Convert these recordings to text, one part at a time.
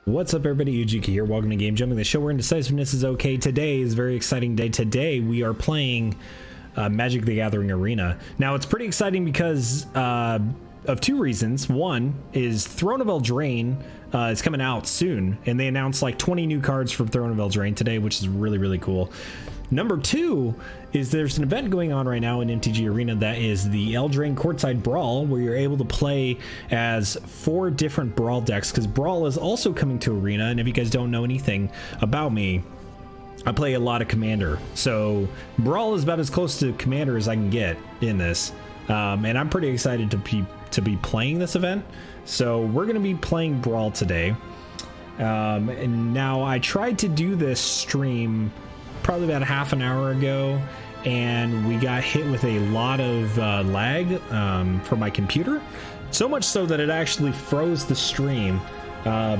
What's up, everybody? Iojiki here. Welcome to Game Jumping, the show where indecisiveness is okay. Today is a very exciting day. Today we are playing Magic the Gathering Arena. Now it's pretty exciting because of two reasons. One is Throne of Eldraine is coming out soon, and they announced like 20 new cards from Throne of Eldraine today, which is really cool. Number two is there's an event going on right now in MTG Arena that is the Eldraine Courtside Brawl, where you're able to play as 4 different Brawl decks, because Brawl is also coming to Arena. And if you guys don't know anything about me, I play a lot of Commander, so Brawl is about as close to Commander as I can get in this, and I'm pretty excited to be playing this event. So we're going to be playing Brawl today, and now I tried to do this stream probably about a half an hour ago, and we got hit with a lot of lag from my computer, so much so that it actually froze the stream,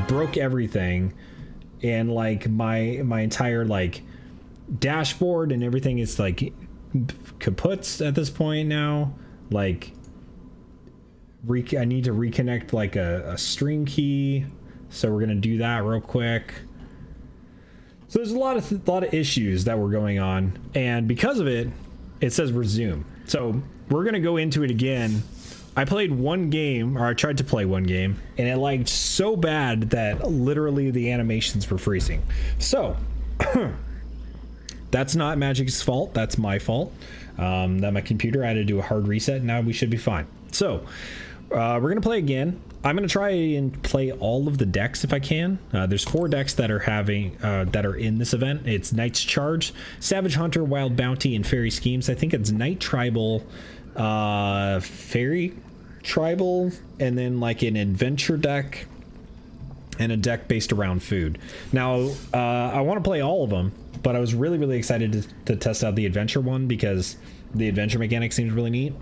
broke everything, and like my entire like dashboard and everything is like kaputs at this point now. Like I need to reconnect like a stream key, so we're gonna do that real quick. So there's a lot of issues that were going on, and because of it, it says resume. So we're gonna go into it again. I played one game, or I tried to play one game, and it lagged so bad that literally the animations were freezing. So that's not Magic's fault. That's my fault. That my computer had to do a hard reset. Now we should be fine. So we're gonna play again. I'm gonna try and play all of the decks if I can. There's 4 decks that are in this event. It's Knight's Charge, Savage Hunter, Wild Bounty, and Fairy Schemes. I think it's Knight Tribal, Fairy Tribal, and then like an adventure deck and a deck based around food. Now I want to play all of them, but I was really excited to test out the adventure one because the adventure mechanic seems really neat.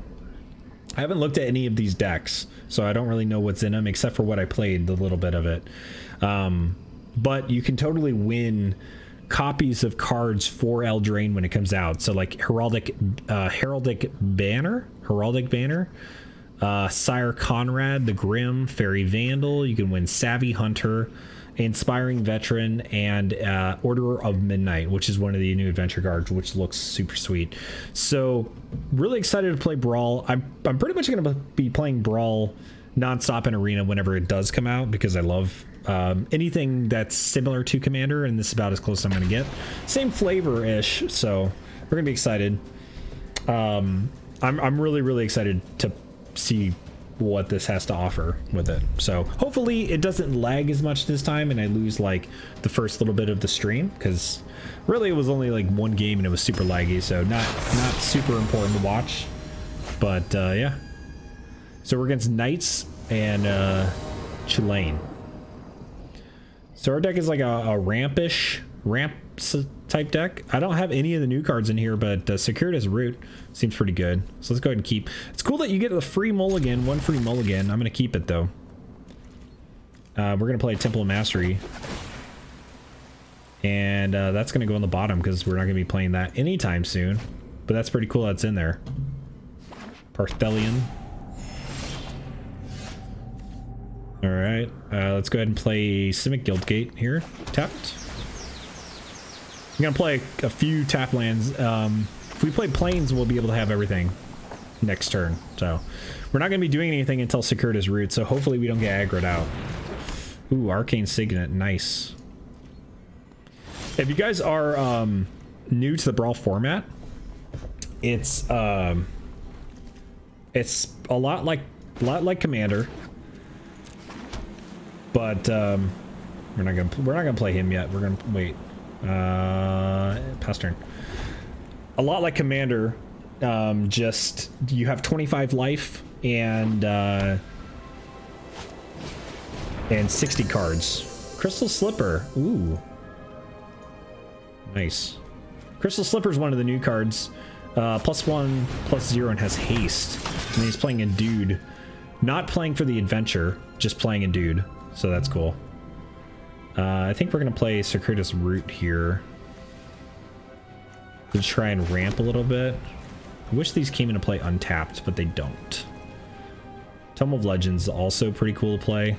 I haven't looked at any of these decks, so I don't really know what's in them except for what I played, the little bit of it. But you can totally win copies of cards for Eldraine when it comes out. So like Heraldic Banner, Sire Conrad the Grim, Fairy Vandal. You can win Savvy Hunter, Inspiring Veteran, and Order of Midnight, which is one of the new adventure cards, which looks super sweet. So really excited to play Brawl. I'm pretty much going to be playing Brawl nonstop in Arena whenever it does come out, because I love anything that's similar to Commander, and this is about as close as I'm going to get. Same flavor-ish, so we're going to be excited. I'm really excited to see what this has to offer with it. So hopefully it doesn't lag as much this time and I lose like the first little bit of the stream, because really it was only like one game and it was super laggy, so not super important to watch. But yeah, so we're against Knights and Chilean. So our deck is like a ramp type deck. I don't have any of the new cards in here, but Circuitous Route seems pretty good, so let's go ahead and keep. It's cool that you get a free mulligan, one free mulligan. I'm gonna keep it though. We're gonna play Temple of Mastery, and that's gonna go on the bottom because we're not gonna be playing that anytime soon, but that's pretty cool that's in there. Parthelion. All right, let's go ahead and play Simic Guildgate here, tapped. I'm gonna play a few tap lands. If we play Plains, we'll be able to have everything next turn. So we're not gonna be doing anything until Circuitous Route, so hopefully we don't get aggroed out. Ooh, Arcane Signet, nice. If you guys are new to the Brawl format, it's a lot like Commander, but we're not gonna play him yet. We're gonna wait. Pass turn. A lot like Commander, just you have 25 life and 60 cards. Crystal Slipper, ooh, nice. Crystal Slipper is one of the new cards. +1, +0, and has haste. And he's playing a dude, not playing for the adventure, just playing a dude. So that's cool. I think we're gonna play Circuitous Route here to try and ramp a little bit. I wish these came into play untapped, but they don't. Tome of Legends is also pretty cool to play.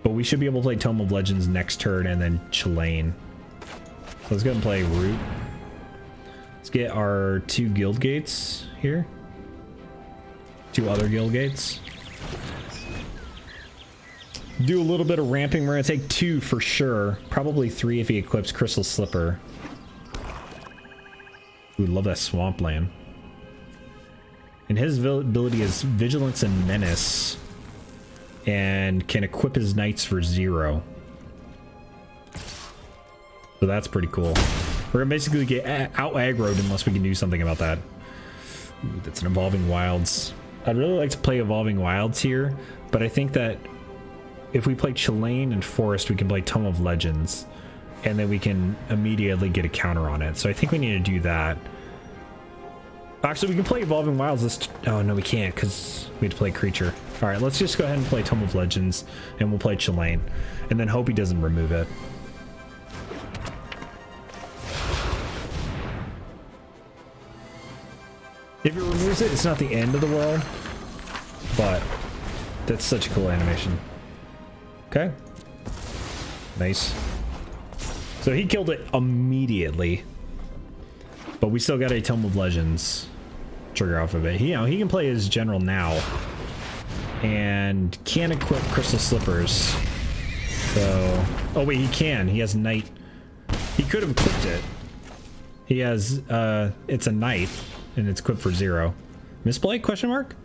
But we should be able to play Tome of Legends next turn and then Chillane. So let's go ahead and play Root. Let's get our 2 guild gates here. 2 other guild gates. Do a little bit of ramping. We're going to take 2 for sure. Probably 3 if he equips Crystal Slipper. Ooh, love that Swampland. And his ability is Vigilance and Menace. And can equip his knights for 0. So that's pretty cool. We're gonna basically get out aggroed unless we can do something about that. Ooh, that's an Evolving Wilds. I'd really like to play Evolving Wilds here, but I think that if we play Chillane and Forest, we can play Tome of Legends, and then we can immediately get a counter on it. So I think we need to do that. Actually, we can play Evolving Wilds this... Oh, no, we can't, because we have to play Creature. All right, let's just go ahead and play Tome of Legends, and we'll play Chillane, and then hope he doesn't remove it. If it removes it, it's not the end of the world, but that's such a cool animation. Okay. Nice. So he killed it immediately, but we still got a Tome of Legends trigger off of it. He can play his general now and can't equip Crystal Slippers. So, oh wait, he can. He has Knight. He could have equipped it. He has, it's a Knight and it's equipped for 0. Misplay, question mark?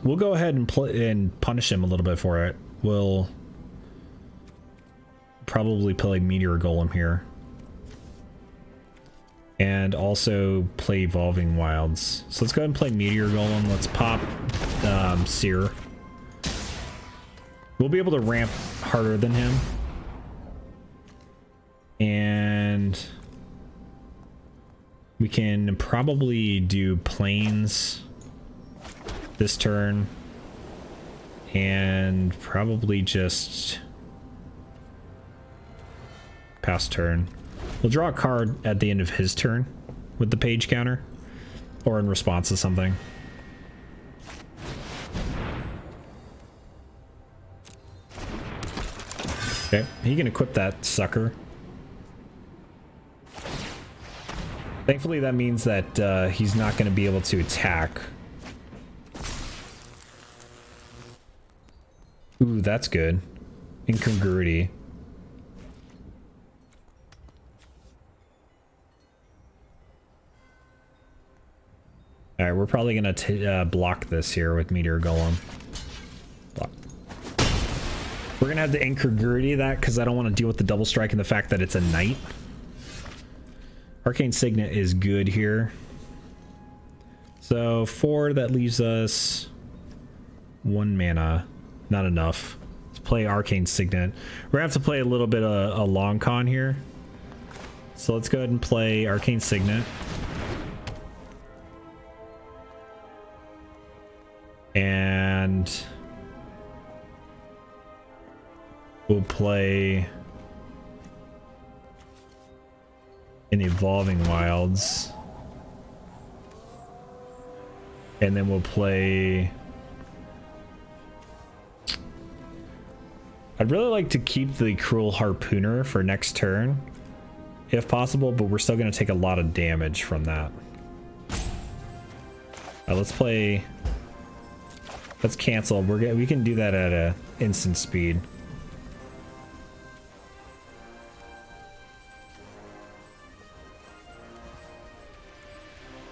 We'll go ahead and punish him a little bit for it. We'll probably play Meteor Golem here. And also play Evolving Wilds. So let's go ahead and play Meteor Golem. Let's pop Seer. We'll be able to ramp harder than him. And we can probably do Plains this turn. And probably just pass turn. We'll draw a card at the end of his turn with the page counter or in response to something. Okay, he can equip that sucker. Thankfully, that means that he's not going to be able to attack. Ooh, that's good. Incongruity. All right, we're probably going to block this here with Meteor Golem. Block. We're going to have to incongruity that because I don't want to deal with the double strike and the fact that it's a knight. Arcane Signet is good here. So 4, that leaves us 1 mana. Not enough. Let's play Arcane Signet. We're going to have to play a little bit of a long con here. So let's go ahead and play Arcane Signet. And we'll play an Evolving Wilds. And then we'll play... I'd really like to keep the Cruel Harpooner for next turn, if possible, but we're still going to take a lot of damage from that. Let's play... Let's cancel. We can do that at a instant speed.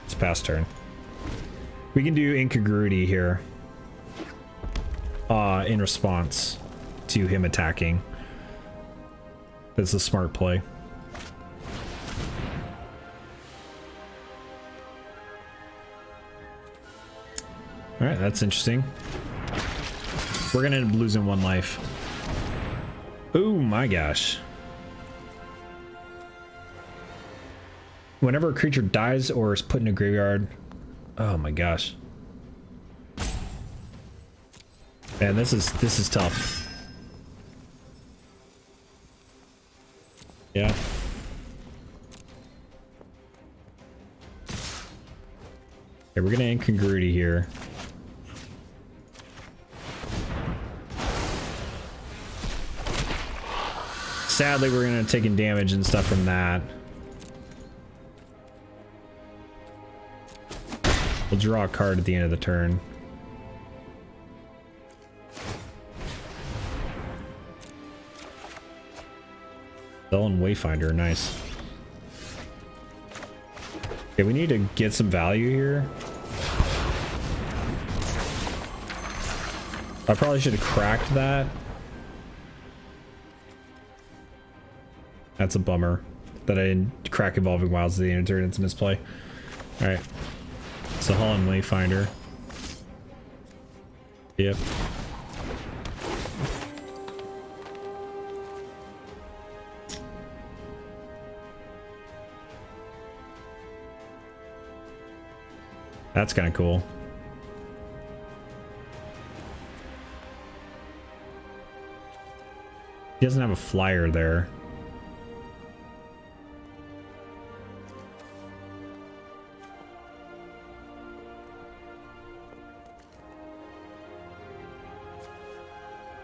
It's pass turn. We can do incongruity here. In response to him attacking. That's a smart play. All right, that's interesting. We're gonna end up losing 1 life. Oh my gosh. Whenever a creature dies or is put in a graveyard, oh my gosh. Man, this is tough. Yeah. Okay, we're gonna incongruity here. Sadly, we're gonna take in damage and stuff from that. We'll draw a card at the end of the turn. Eldraine Wayfinder, nice. Okay, we need to get some value here. I probably should have cracked that. That's a bummer that I didn't crack Evolving Wilds at the end of the turn. It's a misplay. Alright. So Eldraine Wayfinder. Yep. That's kind of cool. He doesn't have a flyer there.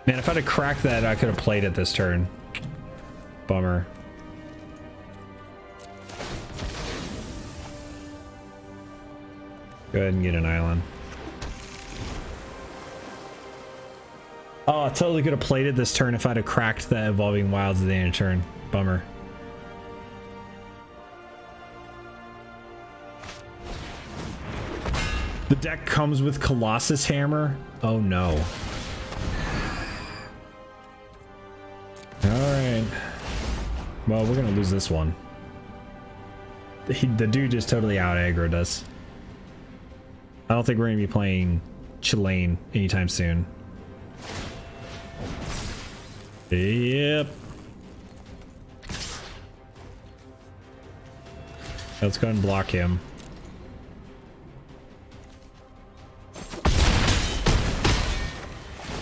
Man, if I'd have cracked that, I could have played it this turn. Bummer. Go ahead and get an island. Oh, I totally could have played it this turn if I'd have cracked the Evolving Wilds at the end of the turn. Bummer. The deck comes with Colossus Hammer. Oh no. Alright. Well, we're gonna lose this one. The dude just totally out aggroed us. I don't think we're gonna be playing Chilean anytime soon. Yep. Let's go and block him.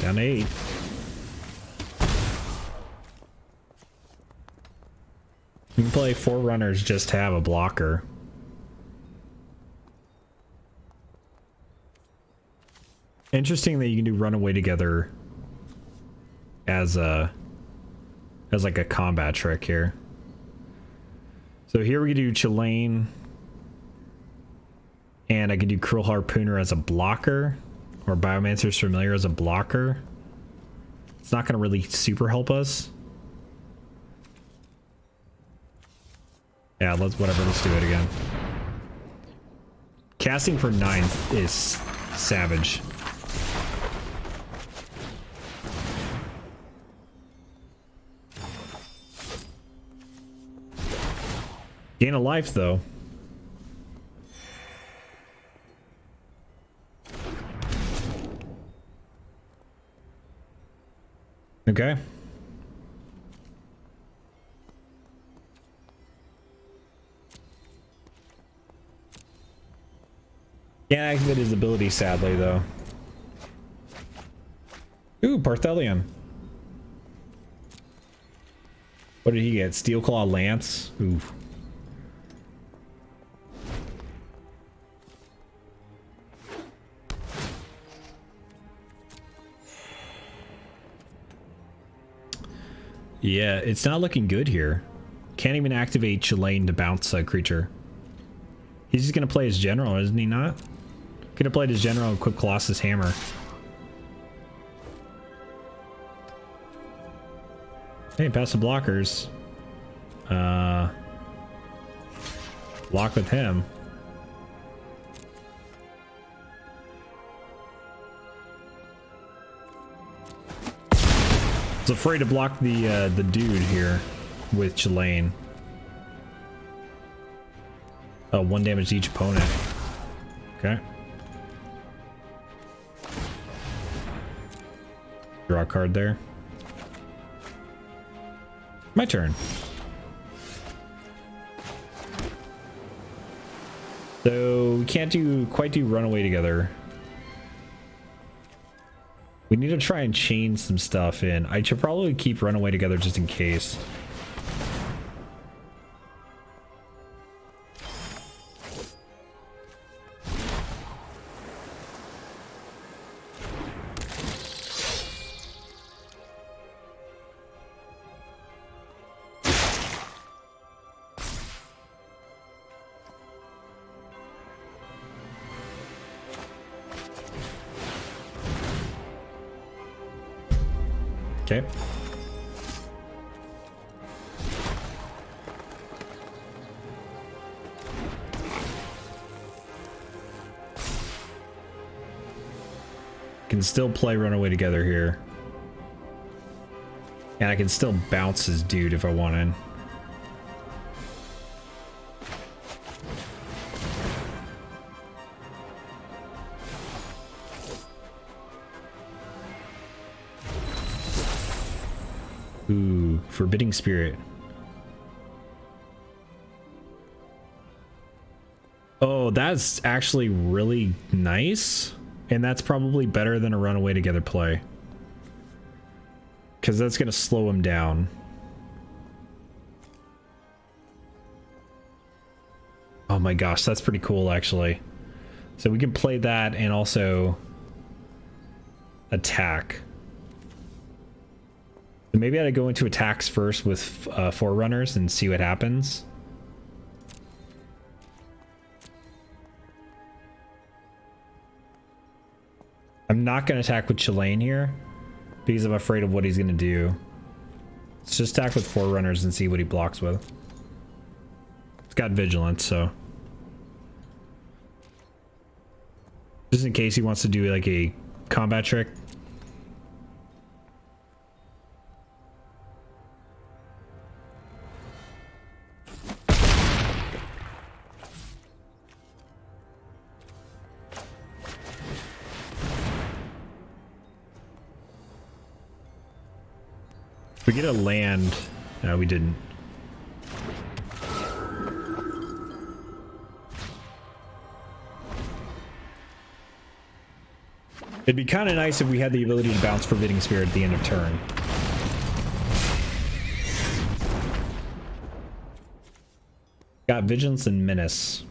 Down to 8. You can play 4 runners just to have a blocker. Interesting that you can do Runaway Together as like a combat trick here. So here we can do Chilean, and I can do Cruel Harpooner as a blocker, or Biomancer's Familiar as a blocker. It's not going to really super help us. Yeah, let's do it again. Casting for 9 is savage. Gain a life, though. Okay. Can't activate his ability, sadly, though. Ooh, Parthelion. What did he get? Steelclaw Lance? Ooh. Yeah, it's not looking good here. Can't even activate Chilean to bounce a creature. He's just gonna play his general, isn't he not? Could have played his general and equipped Colossus Hammer. Hey, pass the blockers. Block with him. I was afraid to block the dude here with Chilean. Oh, 1 damage to each opponent. Okay. Draw a card there. My turn. So we can't quite do Runaway Together. We need to try and chain some stuff in. I should probably keep Runaway Together just in case. Okay. Can still play Runaway Together here. And I can still bounce his dude if I wanted. Ooh, Forbidding Spirit. Oh, that's actually really nice. And that's probably better than a Runaway Together play. Because that's going to slow him down. Oh my gosh, that's pretty cool actually. So we can play that and also attack. So maybe I ought to go into attacks first with Forerunners and see what happens. I'm not going to attack with Chilean here because I'm afraid of what he's going to do. Let's just attack with Forerunners and see what he blocks with. It's got Vigilance, so. Just in case he wants to do like a combat trick. We get a land. No, we didn't. It'd be kind of nice if we had the ability to bounce Forbidding Spirit at the end of turn. Got Vigilance and Menace.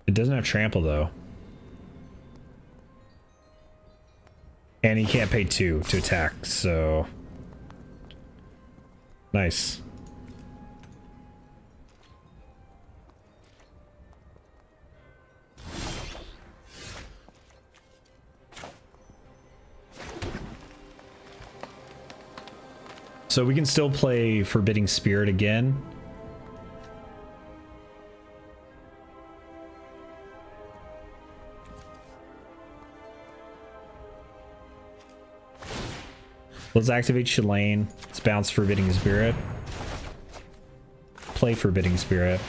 It doesn't have Trample though. And he can't pay 2 to attack, so nice. So we can still play Forbidding Spirit again. Let's activate Chilean. Let's bounce Forbidding Spirit. Play Forbidding Spirit.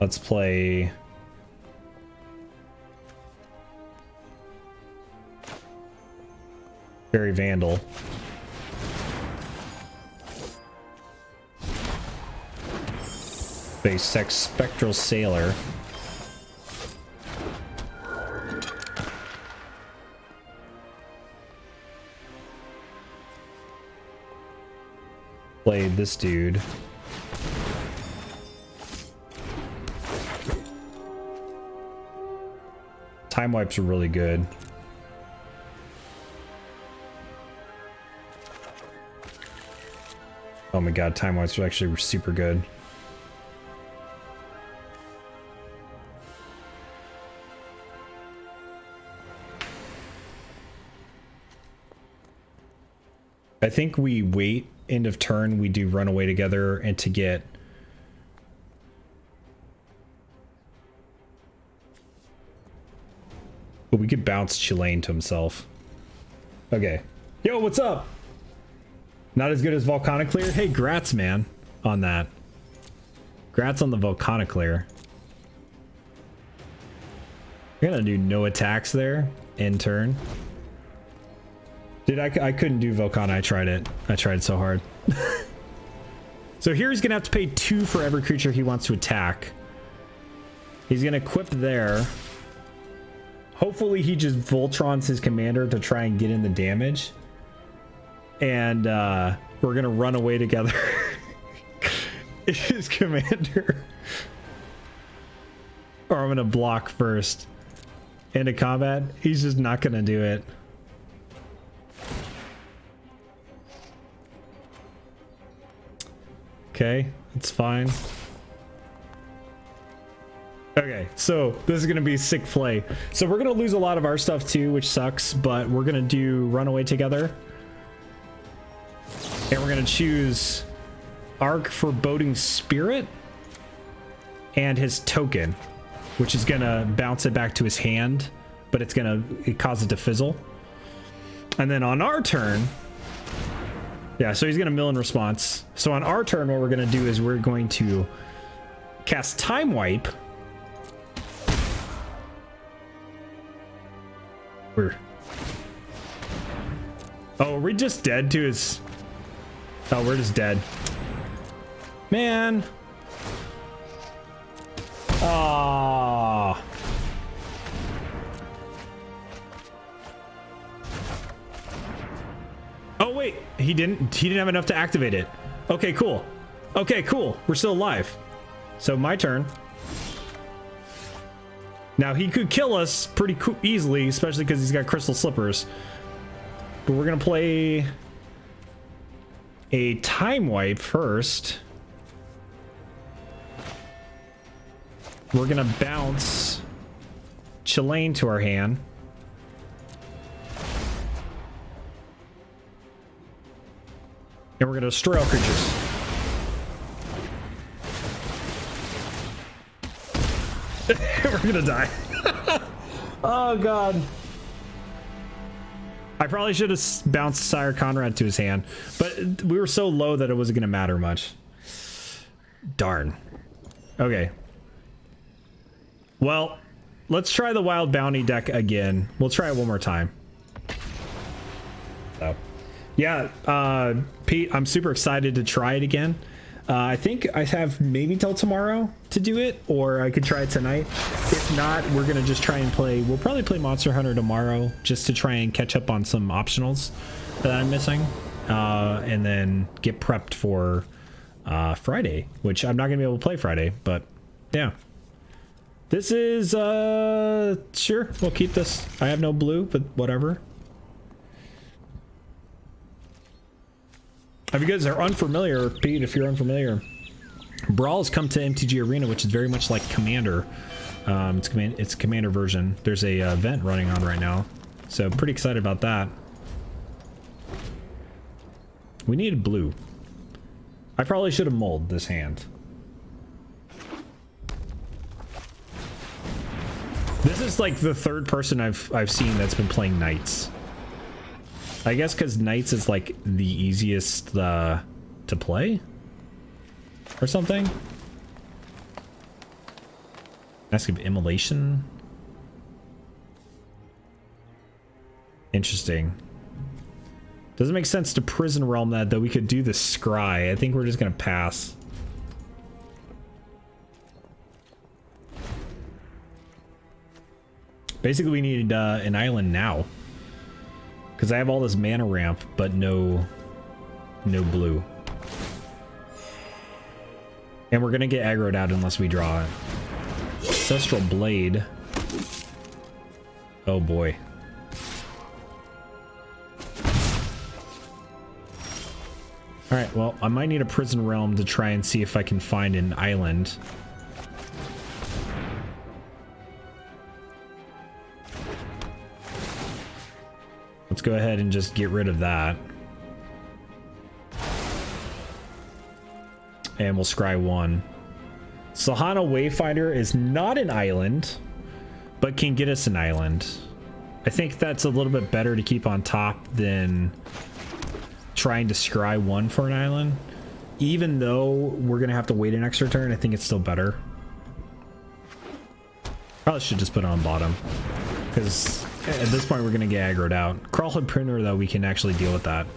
Let's play... Fairy Vandal. Play Spectral Sailor. Play this dude. Time wipes are really good. Oh my god, time wipes are actually super good. I think we wait end of turn, we do Runaway Together and to get but we could bounce Chilean to himself. Okay. Yo, what's up? Not as good as Volcanic Clear? Hey, grats, man, on that. Grats on the Volcanic Clear. You're gonna do no attacks there in turn. Dude, I couldn't do Volcana. I tried it. I tried so hard. So here he's gonna have to pay 2 for every creature he wants to attack. He's gonna equip there. Hopefully he just Voltrons his commander to try and get in the damage. And we're gonna run away together. His commander. Or I'm gonna block first. Into combat. He's just not gonna do it. Okay, it's fine. Okay, so this is gonna be sick play. So we're gonna lose a lot of our stuff too, which sucks, but we're gonna do Runaway together. And we're gonna choose Arc Foreboding Spirit and his token, which is gonna bounce it back to his hand, but it's gonna cause it to fizzle. And then on our turn, yeah, so he's gonna mill in response. So on our turn, what we're gonna do is we're going to cast Time Wipe. Oh, are we just dead to his... Oh, we're just dead. Man. Ah. Oh wait, he didn't have enough to activate it. Okay, cool. Okay, cool. We're still alive. So my turn. Now he could kill us pretty easily, especially because he's got crystal slippers. But we're gonna play a Time Wipe first. We're gonna bounce Chillane to our hand. And we're gonna destroy all creatures. We're gonna die. Oh god. I probably should have bounced Sire Conrad to his hand, but we were so low that it wasn't gonna matter much. Darn. Okay. Well, let's try the Wild Bounty deck again. We'll try it one more time. So, yeah, Pete, I'm super excited to try it again. I think I have maybe till tomorrow to do it, or I could try it tonight. If not, we're gonna just try and play. We'll probably play Monster Hunter tomorrow just to try and catch up on some optionals that I'm missing, and then get prepped for Friday, which I'm not gonna be able to play Friday, but yeah. This is sure, we'll keep this. I have no blue, but whatever. If you guys are unfamiliar, Pete, if you're unfamiliar, Brawl has come to MTG Arena, which is very much like Commander. It's a Commander version. There's a event running on right now, so pretty excited about that. We needed blue. I probably should have mulled this hand. This is like the third person I've seen that's been playing Knights. I guess because Knights is like the easiest to play or something. Ask of Immolation. Interesting. Doesn't make sense to Prison Realm that, though. We could do the Scry. I think we're just gonna pass. Basically, we need an island now. Because I have all this mana ramp, but no blue. And we're gonna get aggroed out unless we draw it. Ancestral Blade. Oh boy. Alright, well, I might need a Prison Realm to try and see if I can find an island. Let's go ahead and just get rid of that. And we'll scry one. Sahana Wayfinder is not an island, but can get us an island. I think that's a little bit better to keep on top than trying to scry one for an island. Even though we're going to have to wait an extra turn, I think it's still better. Probably should just put it on bottom, because at this point we're going to get aggroed out. Crawlhead Printer, though, we can actually deal with that,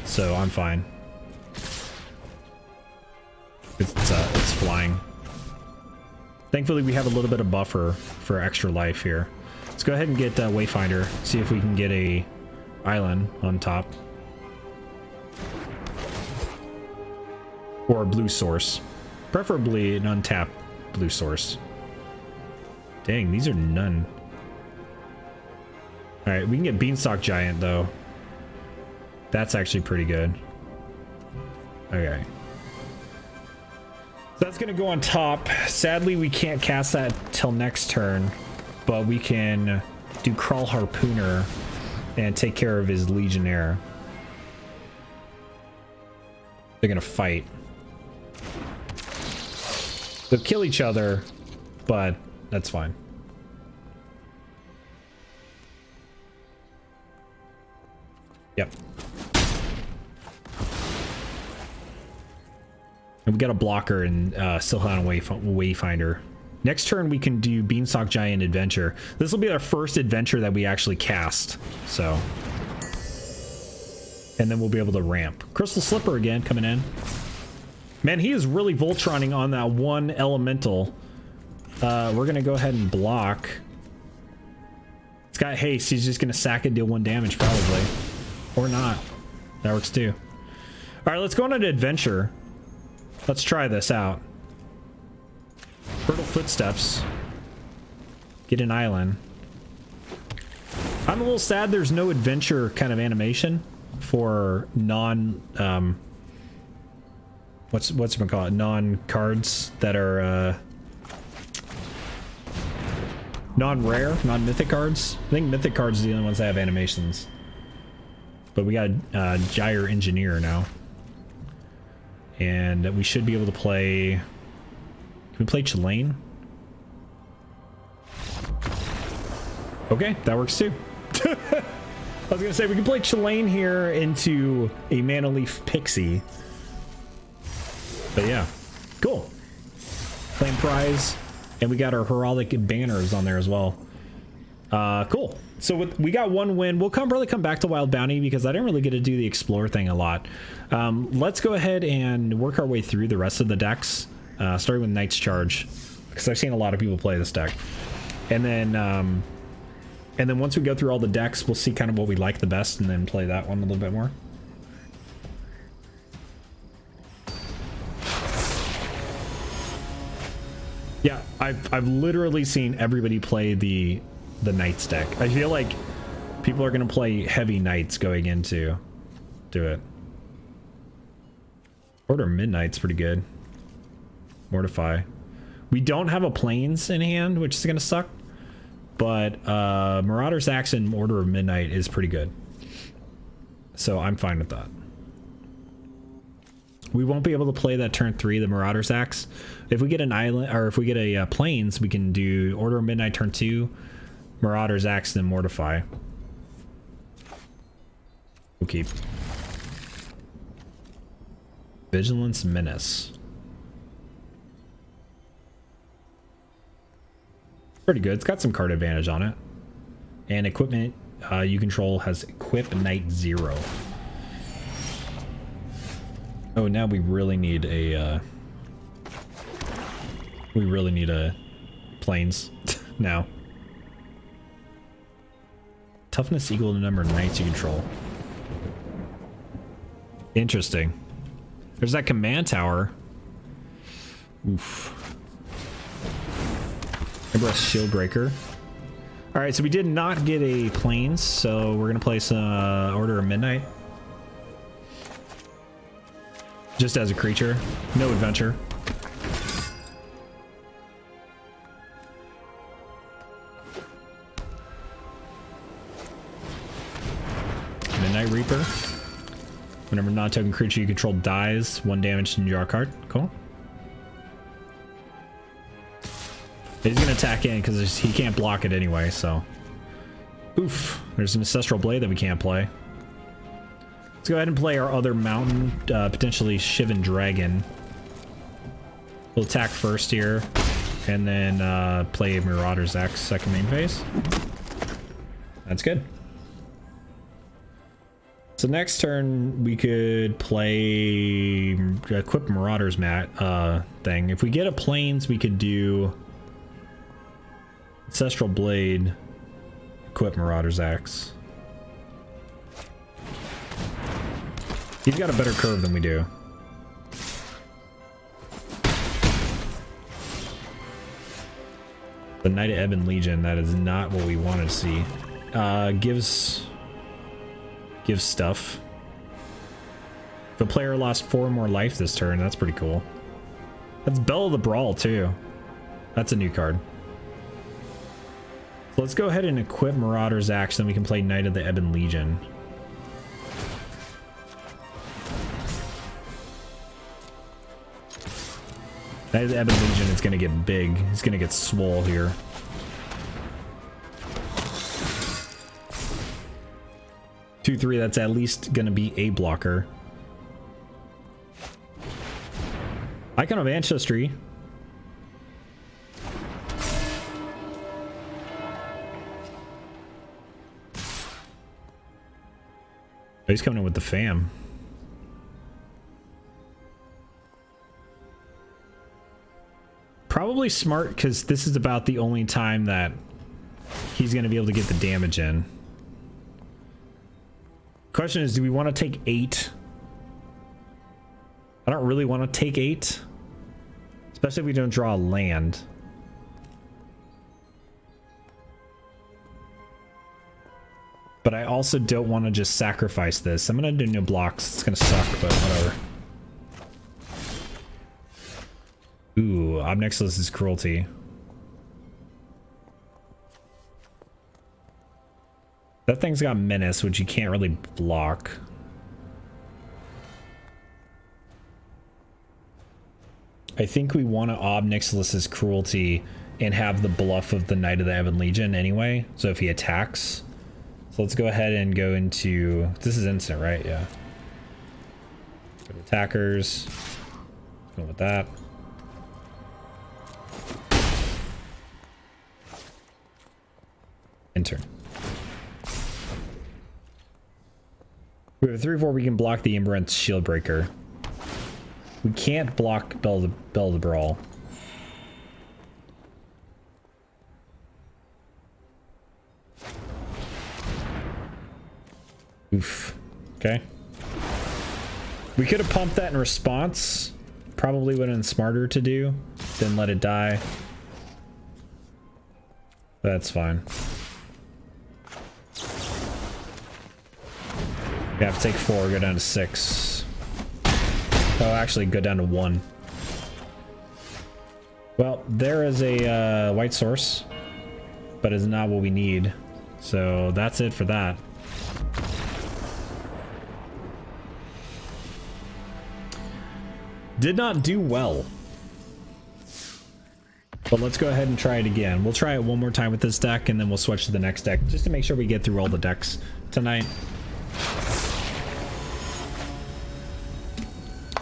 so I'm fine. It's flying. Thankfully, we have a little bit of buffer for extra life here. Let's go ahead and get Wayfinder, see if we can get a island on top. Or a blue source. Preferably an untapped blue source. Dang, these are none. Alright, we can get Beanstalk Giant, though. That's actually pretty good. Okay. So that's going to go on top. Sadly, we can't cast that till next turn, but we can do Crawl Harpooner and take care of his Legionnaire. They're going to fight. They'll kill each other, but that's fine. Yep. And we got a blocker and still on a Wayfinder. Next turn we can do Beanstalk Giant Adventure. This will be our first adventure that we actually cast. So, and then we'll be able to ramp. Crystal Slipper again coming in. Man, he is really Voltroning on that one elemental. We're gonna go ahead and block. It's got haste. He's just gonna sack it, deal 1 damage probably, or not. That works too. All right, let's go on an adventure. Let's try this out. Fertile Footsteps. Get an island. I'm a little sad there's no adventure kind of animation for non what's it call it? Non-cards that are non-rare, non-mythic cards. I think mythic cards are the only ones that have animations. But we got Gyre Engineer now. And we should be able to play... Can we play Chillane? Okay, that works too. I was gonna say, we can play Chillane here into a Mana Leaf Pixie. But yeah, cool. Claim prize. And we got our heraldic banners on there as well. Cool. So we got 1 win. We'll probably come back to Wild Bounty because I didn't really get to do the Explore thing a lot. Let's go ahead and work our way through the rest of the decks, starting with Knight's Charge, because I've seen a lot of people play this deck. And then once we go through all the decks, we'll see kind of what we like the best and then play that one a little bit more. Yeah, I've literally seen everybody play the Knights deck. I feel like people are going to play heavy Knights going into it. Order Midnight's pretty good. Mortify. We don't have a Plains in hand, which is going to suck. But Marauder's Axe and Order of Midnight is pretty good. So I'm fine with that. We won't be able to play that turn 3, the Marauder's Axe. If we get an island, or if we get a Plains, we can do Order of Midnight turn 2, Marauder's Axe, then Mortify. We'll keep. Vigilance Menace. Pretty good. It's got some card advantage on it. And equipment you control has Equip Knight 0. Oh, now we really need a Plains now. Toughness equal to the number of knights you control. Interesting. There's that command tower. Oof. Embrace Shield Breaker. All right, so we did not get a Plains, so we're gonna place Order of Midnight. Just as a creature, no adventure. Midnight Reaper. Whenever non-token creature you control dies, 1 damage to draw a card. Cool. He's gonna attack in because he can't block it anyway, so. Oof. There's an Ancestral Blade that we can't play. Let's go ahead and play our other mountain, potentially Shivan Dragon. We'll attack first here, and then play Marauder's Axe second main phase. That's good. So next turn we could play equip Marauder's thing. If we get a Plains, we could do Ancestral Blade, equip Marauder's Axe. He's got a better curve than we do. The Knight of Ebon Legion, that is not what we wanted to see. Gives stuff. If a player lost 4 more life this turn, that's pretty cool. That's Belle of the Brawl too. That's a new card. So let's go ahead and equip Marauder's Axe, then we can play Knight of the Ebon Legion. Knight of the Ebon Legion is going to get big. He's going to get swole here. Two, three, that's at least going to be a blocker. Icon of Ancestry. Oh, he's coming in with the fam. Probably smart, because this is about the only time that he's going to be able to get the damage in. Question is, do we want to take 8? I don't really want to take 8. Especially if we don't draw a land. But I also don't want to just sacrifice this. I'm going to do no blocks. It's going to suck, but whatever. Ooh, Obnexilus is Cruelty. That thing's got Menace, which you can't really block. I think we want to Obnixilus's Cruelty and have the bluff of the Knight of the Ebon Legion anyway. So if he attacks. So let's go ahead and go into... This is instant, right? Yeah. Go to attackers. Go with that. Enter. We have a 3/4. We can block the Imbrance Shieldbreaker. We can't block Belle of the Brawl. Oof. Okay. We could have pumped that in response. Probably would have been smarter to do than let it die. That's fine. We have to take 4, go down to 6. Oh, actually, go down to 1. Well, there is a white source, but it's not what we need. So that's it for that. Did not do well. But let's go ahead and try it again. We'll try it one more time with this deck, and then we'll switch to the next deck, just to make sure we get through all the decks tonight.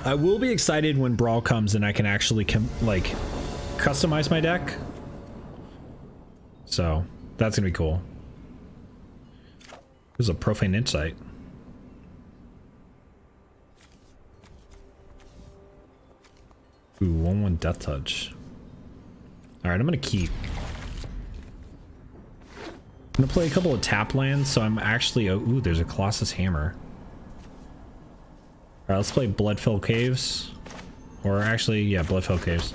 I will be excited when Brawl comes and I can actually customize my deck. So that's gonna be cool. This is a Profane Insight. Ooh, 1/1 Death Touch. All right, I'm gonna keep. I'm gonna play a couple of tap lands, so I'm actually. Oh, ooh, there's a Colossus Hammer. All right, let's play Bloodfell Caves. Or actually, yeah, Bloodfell Caves.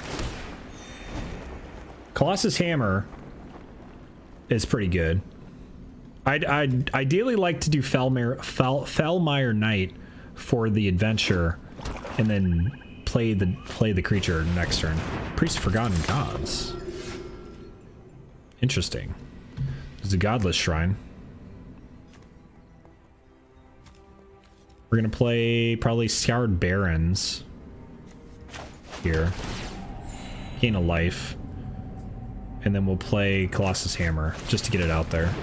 Colossus Hammer is pretty good. I'd ideally like to do Fellmire Knight for the adventure, and then play the creature next turn. Priest of Forgotten Gods. Interesting. There's a Godless Shrine. We're gonna play probably Scoured Barrens here. Gain a life. And then we'll play Colossus Hammer just to get it out there.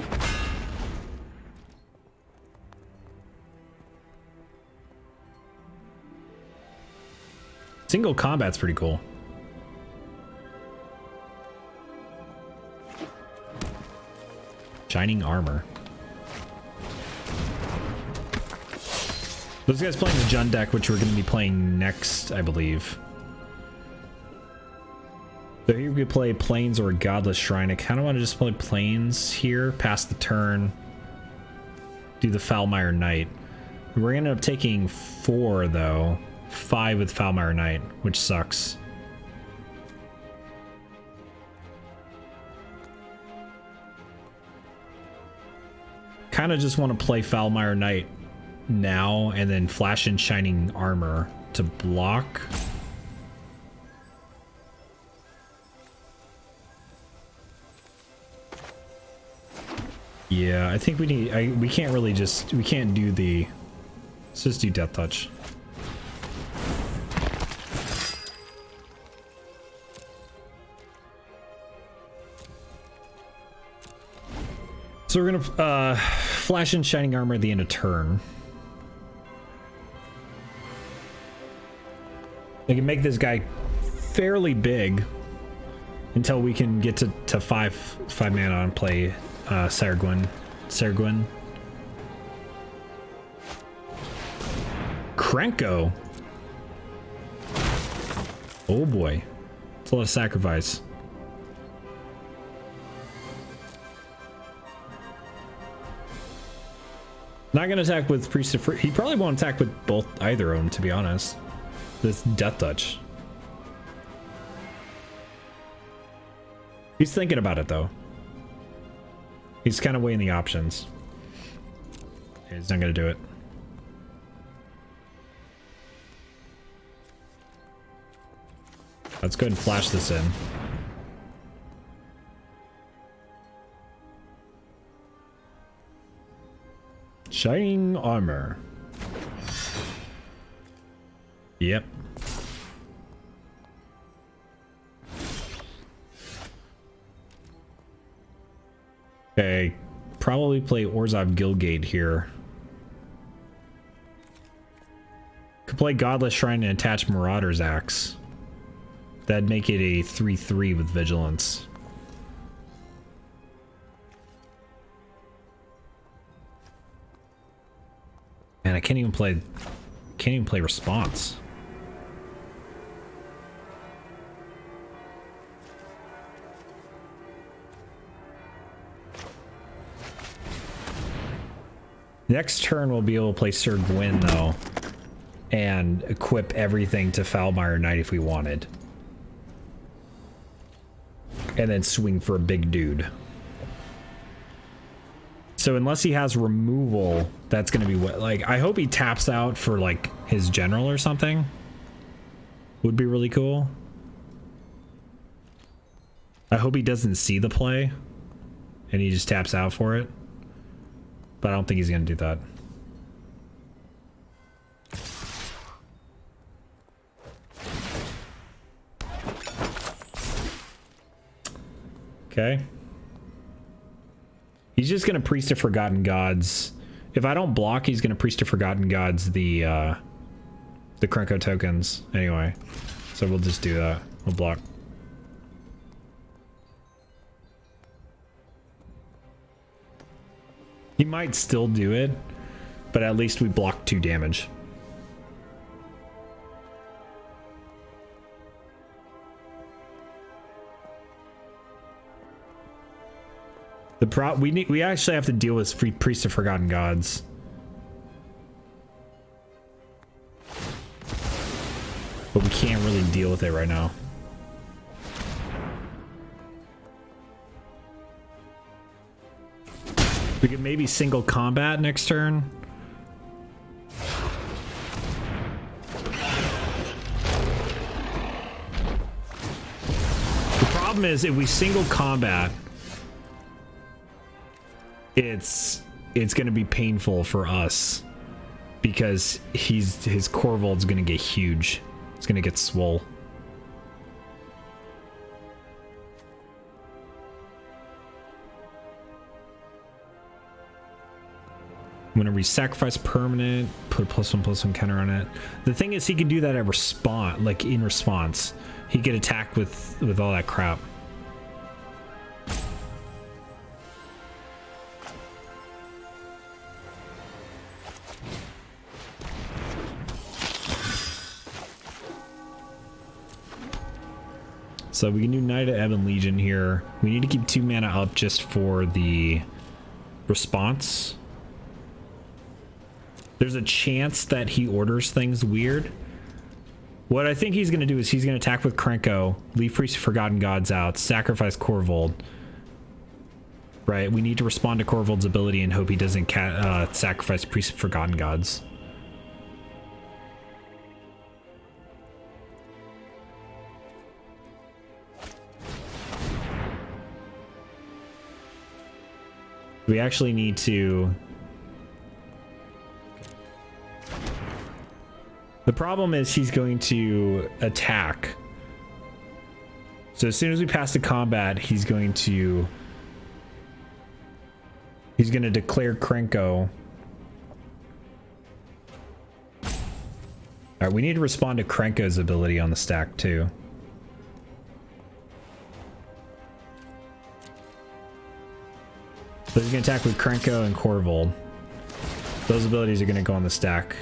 Single combat's pretty cool. Shining Armor. Those guys playing the Jund deck, which we're going to be playing next, I believe. So here we could play Plains or Godless Shrine. I kind of want to just play Plains here, pass the turn. Do the Foulmire Knight. We're going to end up taking 4, though. 5 with Foulmire Knight, which sucks. Kind of just want to play Foulmire Knight now and then flash in Shining Armor to block. Yeah, I think we need... we can't really just... We can't do the... Let's just do Death Touch. So we're gonna flash in Shining Armor at the end of turn. We can make this guy fairly big until we can get to five mana and play Sargwin. Krenko. Oh boy, it's a lot of sacrifice. Not gonna attack with Priest of... He probably won't attack with either of them, to be honest. This Death Touch. He's thinking about it though. He's kind of weighing the options. He's not gonna do it. Let's go ahead and flash this in. Shining Armor. Yep. Okay, probably play Orzhov Guildgate here. Could play Godless Shrine and attach Marauder's Axe. That'd make it a 3/3 with Vigilance. And I can't even play Response. Next turn we'll be able to play Sir Gwyn though, and equip everything to Foulmire Knight if we wanted. And then swing for a big dude. So unless he has removal, that's gonna be what, like, I hope he taps out for like his general or something. Would be really cool. I hope he doesn't see the play and he just taps out for it. But I don't think he's gonna do that. Okay. He's just gonna Priest of Forgotten Gods. If I don't block, he's gonna Priest of Forgotten Gods the Krenko tokens anyway. So we'll just do that. We'll block. He might still do it, but at least we blocked 2 damage. We actually have to deal with Priest of Forgotten Gods. But we can't really deal with it right now. We could maybe single combat next turn. The problem is if we single combat, it's going to be painful for us because his Corvold's going to get huge. It's going to get swole. Whenever we sacrifice permanent, put a +1/+1 counter on it. The thing is, he can do that at response, like in response. He could attack with all that crap. So we can do Knight of Ebon Legion here. We need to keep 2 mana up just for the response. There's a chance that he orders things weird. What I think he's going to do is he's going to attack with Krenko, leave Priest of Forgotten Gods out, sacrifice Corvold. Right, we need to respond to Corvold's ability and hope he doesn't sacrifice Priest of Forgotten Gods. We actually need to... The problem is he's going to attack. So as soon as we pass to combat, he's going to declare Krenko. All right, we need to respond to Krenko's ability on the stack too. So he's gonna attack with Krenko and Korvold. Those abilities are gonna go on the stack.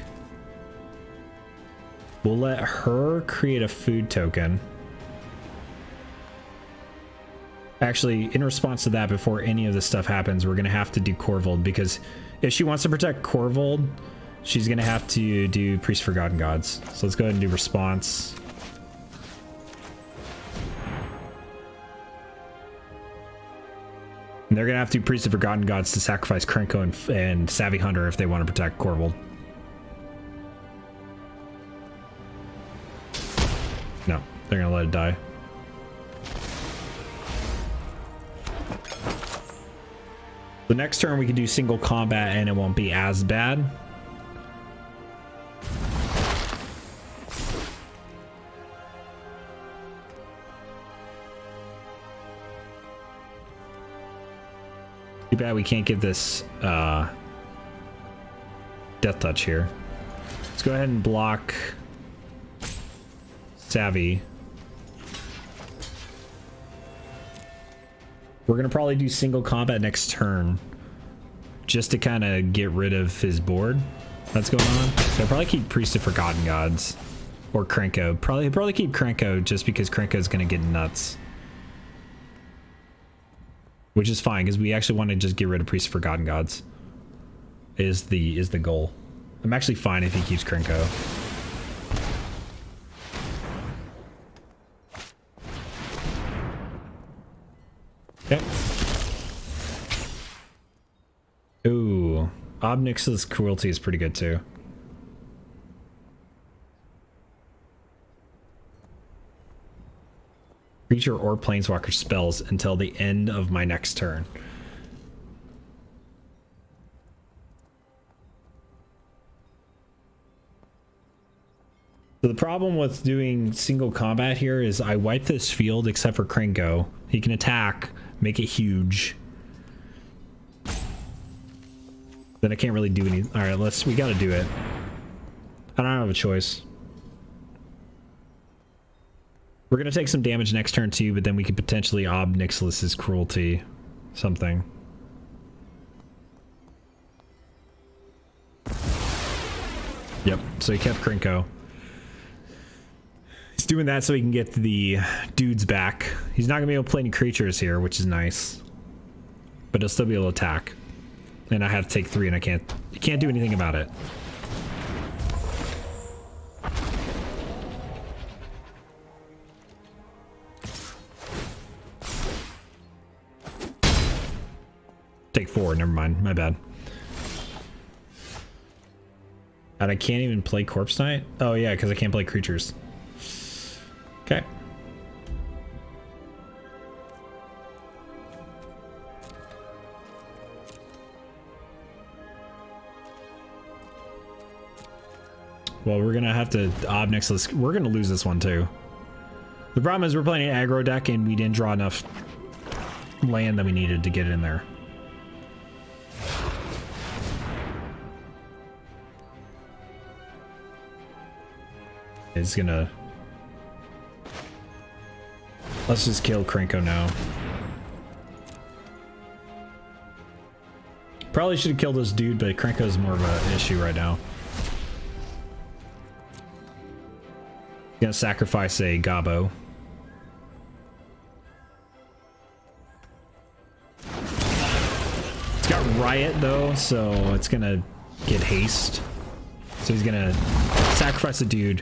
We'll let her create a food token. Actually, in response to that, before any of this stuff happens, we're gonna have to do Korvold, because if she wants to protect Korvold, she's gonna have to do Priest of Forgotten Gods. So let's go ahead and do response. And they're gonna have to do Priest of Forgotten Gods to sacrifice Krenko and Savvy Hunter if they want to protect Korvold. No, they're gonna let it die. The next turn we can do single combat and it won't be as bad. Too bad we can't get this Death Touch here. Let's go ahead and block Savvy. We're gonna probably do single combat next turn just to kind of get rid of his board that's going on. So I'll probably keep Priest of Forgotten Gods or Krenko. Probably keep Krenko just because Krenko's gonna get nuts. Which is fine, because we actually want to just get rid of Priest of Forgotten Gods. Is the goal. I'm actually fine if he keeps Krenko. Okay. Ooh, Obnix's Cruelty is pretty good too. Creature or planeswalker spells until the end of my next turn. So the problem with doing single combat here is I wipe this field except for Krenko. He can attack, make it huge. Then I can't really do anything. All right, we gotta do it. I don't have a choice. We're gonna take some damage next turn too, but then we could potentially Ob Nixilis's Cruelty something. Yep, so he kept Krenko. He's doing that so he can get the dudes back. He's not gonna be able to play any creatures here, which is nice. But he'll still be able to attack. And I have to take 3 and I can't do anything about it. Take 4, never mind, my bad. And I can't even play Corpse Knight? Oh yeah, because I can't play creatures. Okay. Well, we're gonna have to Ob Nixilis. We're gonna lose this one too. The problem is we're playing an aggro deck and we didn't draw enough land that we needed to get in there. It's gonna... Let's just kill Krenko now. Probably should have killed this dude, but Krenko's more of an issue right now. Gonna sacrifice a Gabo. It's got Riot though, so it's gonna get haste. So he's gonna sacrifice a dude.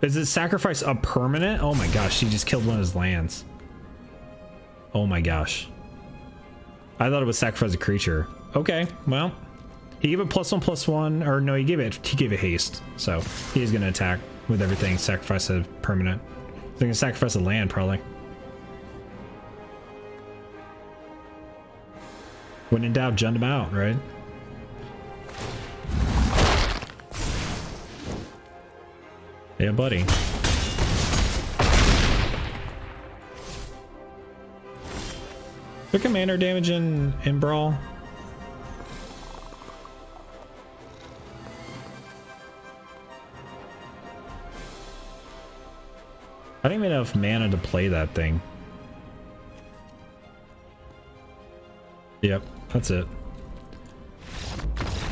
Is it sacrifice a permanent? Oh my gosh, she just killed one of his lands. Oh my gosh. I thought it was sacrifice a creature. Okay, well. He gave it +1/+1, or no, he gave it haste. So he is gonna attack with everything, sacrifice a permanent. He's gonna sacrifice a land, probably. When in doubt, jund him out, right? Yeah, buddy. The commander damage in Brawl. I don't even have enough mana to play that thing. Yep, that's it.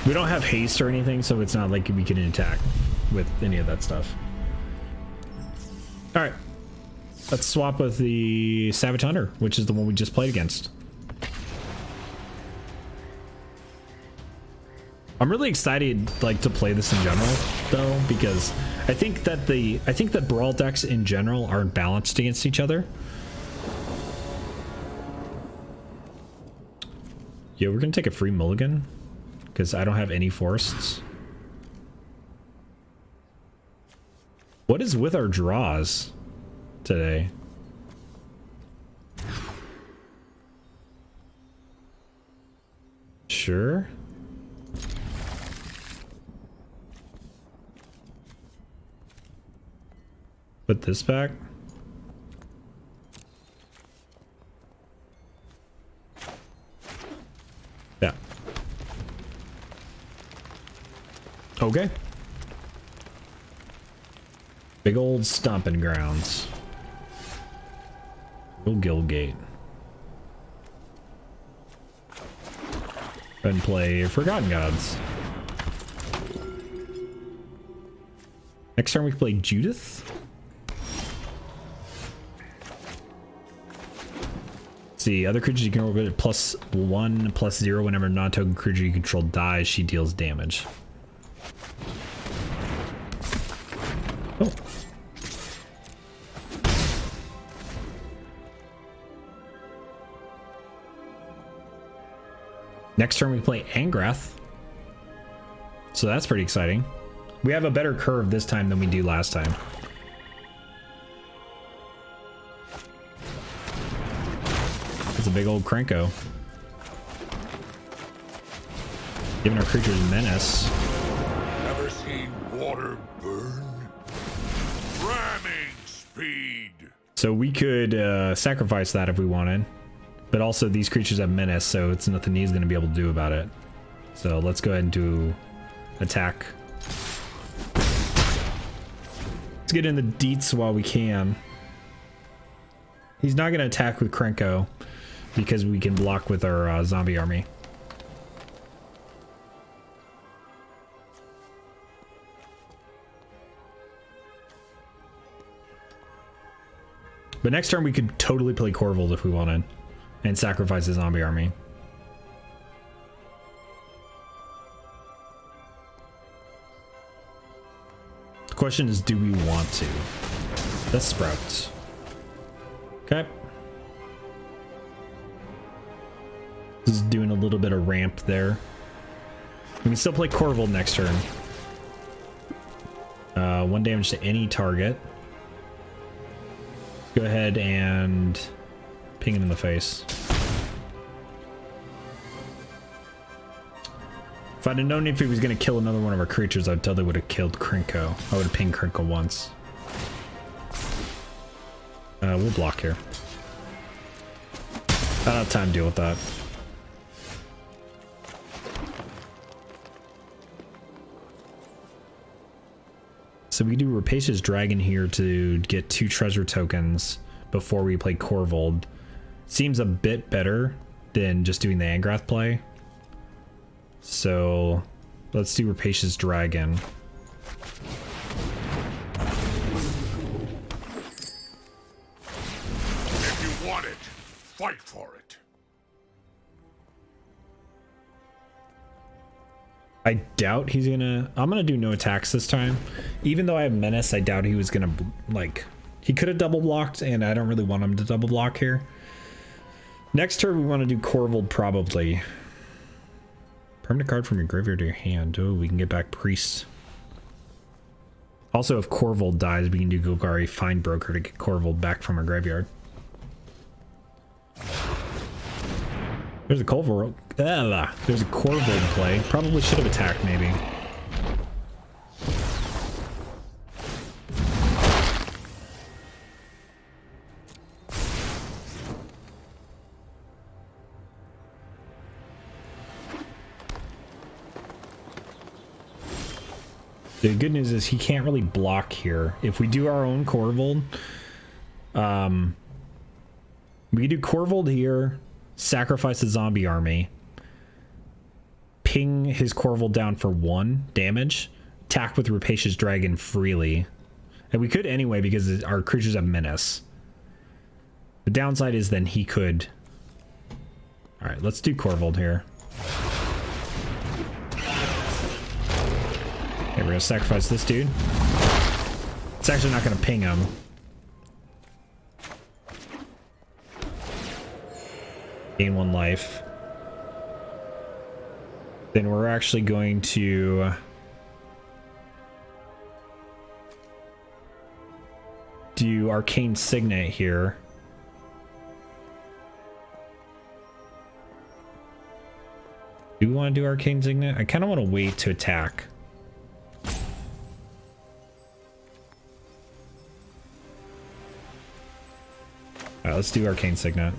We don't have haste or anything, so it's not like we can attack with any of that stuff. All right, let's swap with the Savage Hunter, which is the one we just played against. I'm really excited, like, to play this in general, though, because I think that Brawl decks in general aren't balanced against each other. Yeah, we're gonna take a free mulligan because I don't have any forests. What is with our draws today? Sure. Put this back. Yeah. Okay. Big old stomping grounds. Real Guildgate. And play Forgotten Gods. Next turn we can play Judith. See, other creatures you can roll with +1/+0 whenever non-token creature you control dies, she deals damage. Oh. Next turn we play Angrath. So that's pretty exciting. We have a better curve this time than we do last time. It's a big old Krenko. Giving our creatures menace. Never seen water burn? Ramming speed. So we could sacrifice that if we wanted. But also these creatures have menace, so it's nothing he's going to be able to do about it. So let's go ahead and do attack. Let's get in the deets while we can. He's not going to attack with Krenko because we can block with our zombie army. But next turn we could totally play Corvold if we wanted and sacrifice the zombie army. The question is, do we want to? That's Sprouts. Okay. Just doing a little bit of ramp there. We can still play Corvold next turn. 1 damage to any target. Go ahead and ping him in the face. If I'd have known if he was going to kill another one of our creatures, I totally would have killed Krenko. I would have pinged Krenko once. We'll block here. I don't have time to deal with that. So we do Rapacious Dragon here to get 2 treasure tokens before we play Corvold. Seems a bit better than just doing the Angrath play. So let's do Rapacious Dragon. If you want it, fight for it. I doubt he's gonna... I'm gonna do no attacks this time. Even though I have Menace, I doubt he was gonna, like... He could have double blocked, and I don't really want him to double block here. Next turn, we want to do Corvold, probably. Permanent card from your graveyard to your hand. Oh, we can get back Priest. Also, if Corvold dies, we can do Golgari Find Broker to get Corvold back from our graveyard. There's a Corvold. There's a Corvold play. Probably should have attacked, maybe. The good news is he can't really block here. If we do our own Corvold, we do Corvold here, sacrifice the zombie army, ping his Corvold down for 1 damage, attack with Rapacious Dragon freely. And we could anyway because our creatures have menace. The downside is then he could... Alright, let's do Corvold here. Okay, we're gonna sacrifice this dude. It's actually not gonna ping him. Gain 1 life. Then we're actually going to do Arcane Signet here. Do we want to do Arcane Signet? I kind of want to wait to attack. Alright, let's do Arcane Signet.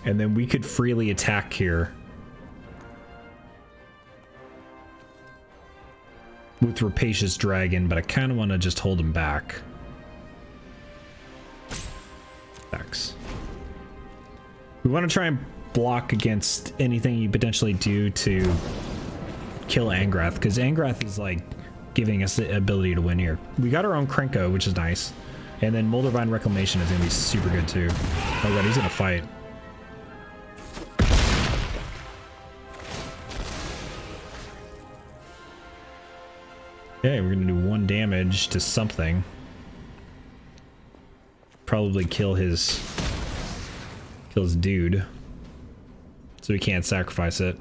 And then we could freely attack here with Rapacious Dragon, but I kind of want to just hold him back. X. We want to try and block against anything you potentially do to kill Angrath, because Angrath is like giving us the ability to win here. We got our own Krenko, which is nice. And then Moldervine Reclamation is going to be super good too. Oh god, he's going to fight. Okay, we're going to do 1 damage to something. Probably kill his dude. So we can't sacrifice it.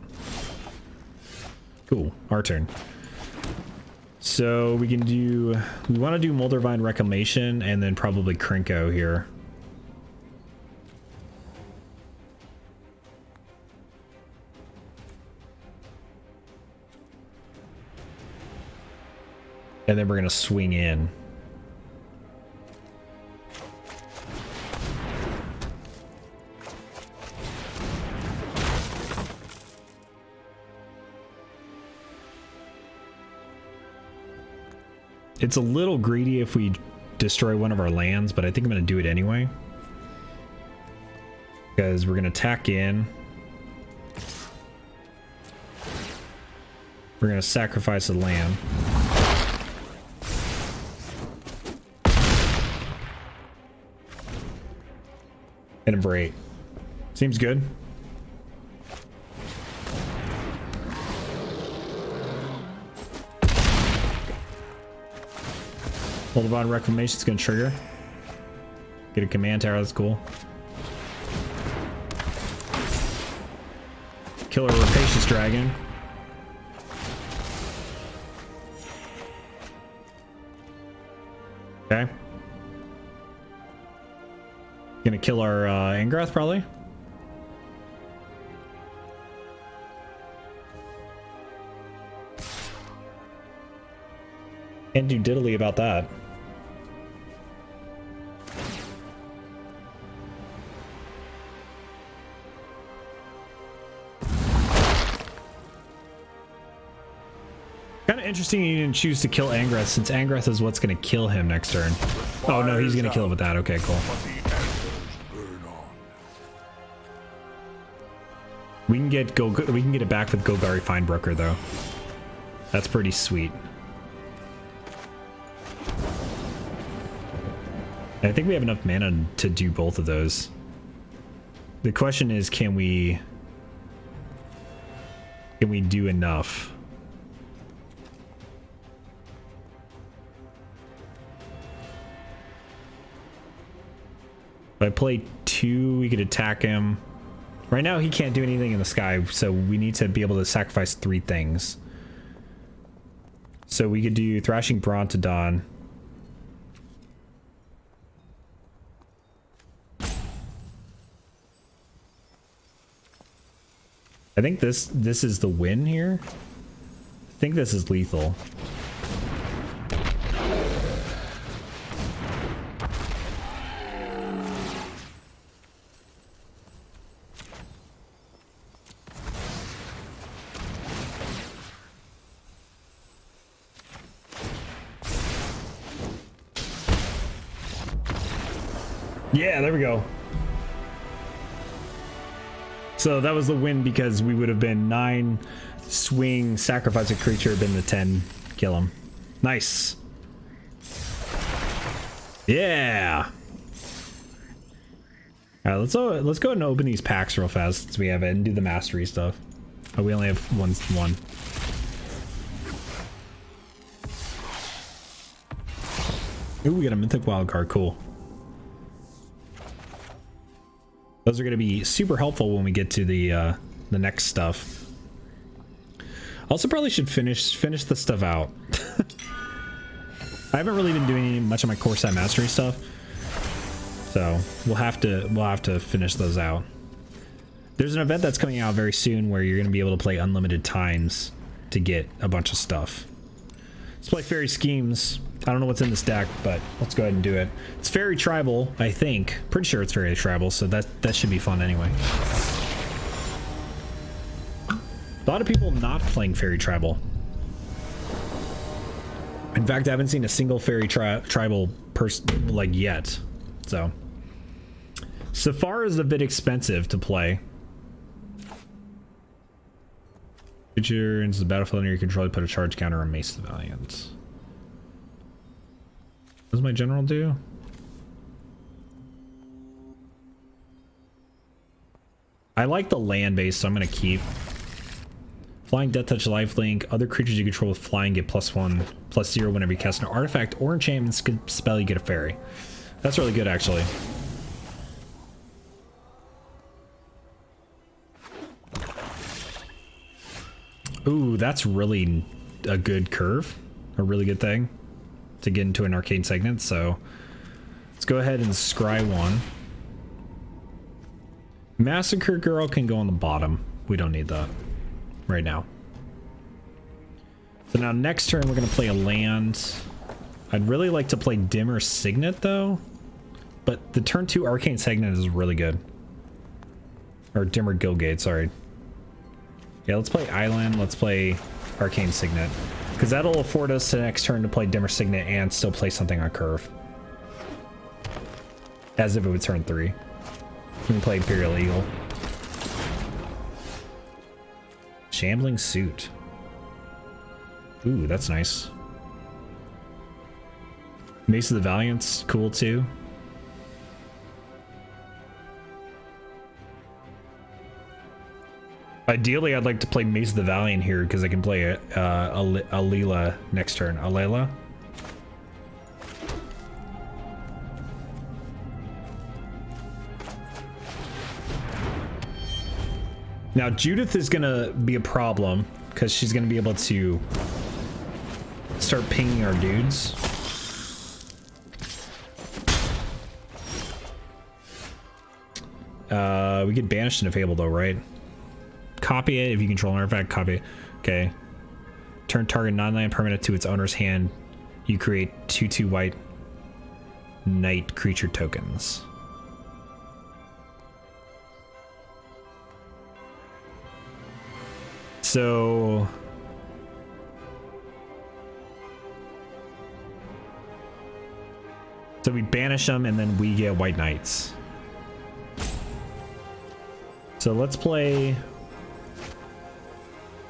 Cool, our turn. So we can do... We want to do Moldervine Reclamation and then probably Krenko here. And then we're going to swing in. It's a little greedy if we destroy one of our lands, but I think I'm going to do it anyway. Because we're going to attack in. We're going to sacrifice a land. And a break. Seems good. Moldervine Reclamation is going to trigger. Get a command tower, that's cool. Kill a Rapacious Dragon. Okay. Gonna kill our Angrath probably. Can't do diddly about that. Kind of interesting you didn't choose to kill Angrath, since Angrath is what's going to kill him next turn. Oh no, he's going to kill him with that. Okay, cool. We can get it back with Golgari Finebroker though. That's pretty sweet. I think we have enough mana to do both of those. The question is, can we do enough? If I play 2, we could attack him. Right now he can't do anything in the sky, so we need to be able to sacrifice 3 things. So we could do Thrashing Brawn to Dawn. I think this is the win here. I think this is lethal. Yeah, there we go. So that was the win because we would have been 9 swing, sacrifice a creature, been the 10, kill him. Nice. Yeah. All right, let's go ahead and open these packs real fast since we have it and do the mastery stuff. Oh, we only have one. Ooh, we got a mythic wild card. Cool. Those are going to be super helpful when we get to the next stuff. Also, probably should finish the stuff out. I haven't really been doing much of my Courtside mastery stuff, so we'll have to finish those out. There's an event that's coming out very soon where you're going to be able to play unlimited times to get a bunch of stuff. Let's play Fairy Schemes. I don't know what's in this deck, but let's go ahead and do it. It's Fairy Tribal, I think. Pretty sure it's Fairy Tribal, so that should be fun anyway. A lot of people not playing Fairy Tribal. In fact, I haven't seen a single Fairy Tribal person like yet. So Safar is a bit expensive to play. Creature into the battlefield under your control, you put a charge counter on Mace the Valiant. What does my general do? I like the land base, so I'm gonna keep. Flying, Death Touch, Lifelink. Other creatures you control with flying get +1/+0 whenever you cast an artifact or enchantment spell, you get a fairy. That's really good, actually. Ooh, that's really a good curve. A really good thing to get into an arcane segment, so let's go ahead and scry one. Massacre Girl can go on the bottom. We don't need that right now. So now next turn we're going to play a land. I'd really like to play Dimmer Signet though, but the turn 2 Arcane Signet is really good. Or Dimmer Guildgate, sorry. Yeah, let's play Island, let's play Arcane Signet, because that'll afford us the next turn to play Dimmer Signet and still play something on curve. As if it would turn 3. We can play Imperial Eagle. Shambling Suit. Ooh, that's nice. Mace of the Valiant's cool too. Ideally, I'd like to play Mace of the Valiant here because I can play a Leela next turn. A Layla. Now, Judith is going to be a problem because she's going to be able to start pinging our dudes. We get banished and Fable though, right? Copy it if you control an artifact. Copy it. Okay. Turn target non-land permanent to its owner's hand. You create 2/2 white knight creature tokens. So we banish them and then we get white knights. So let's play.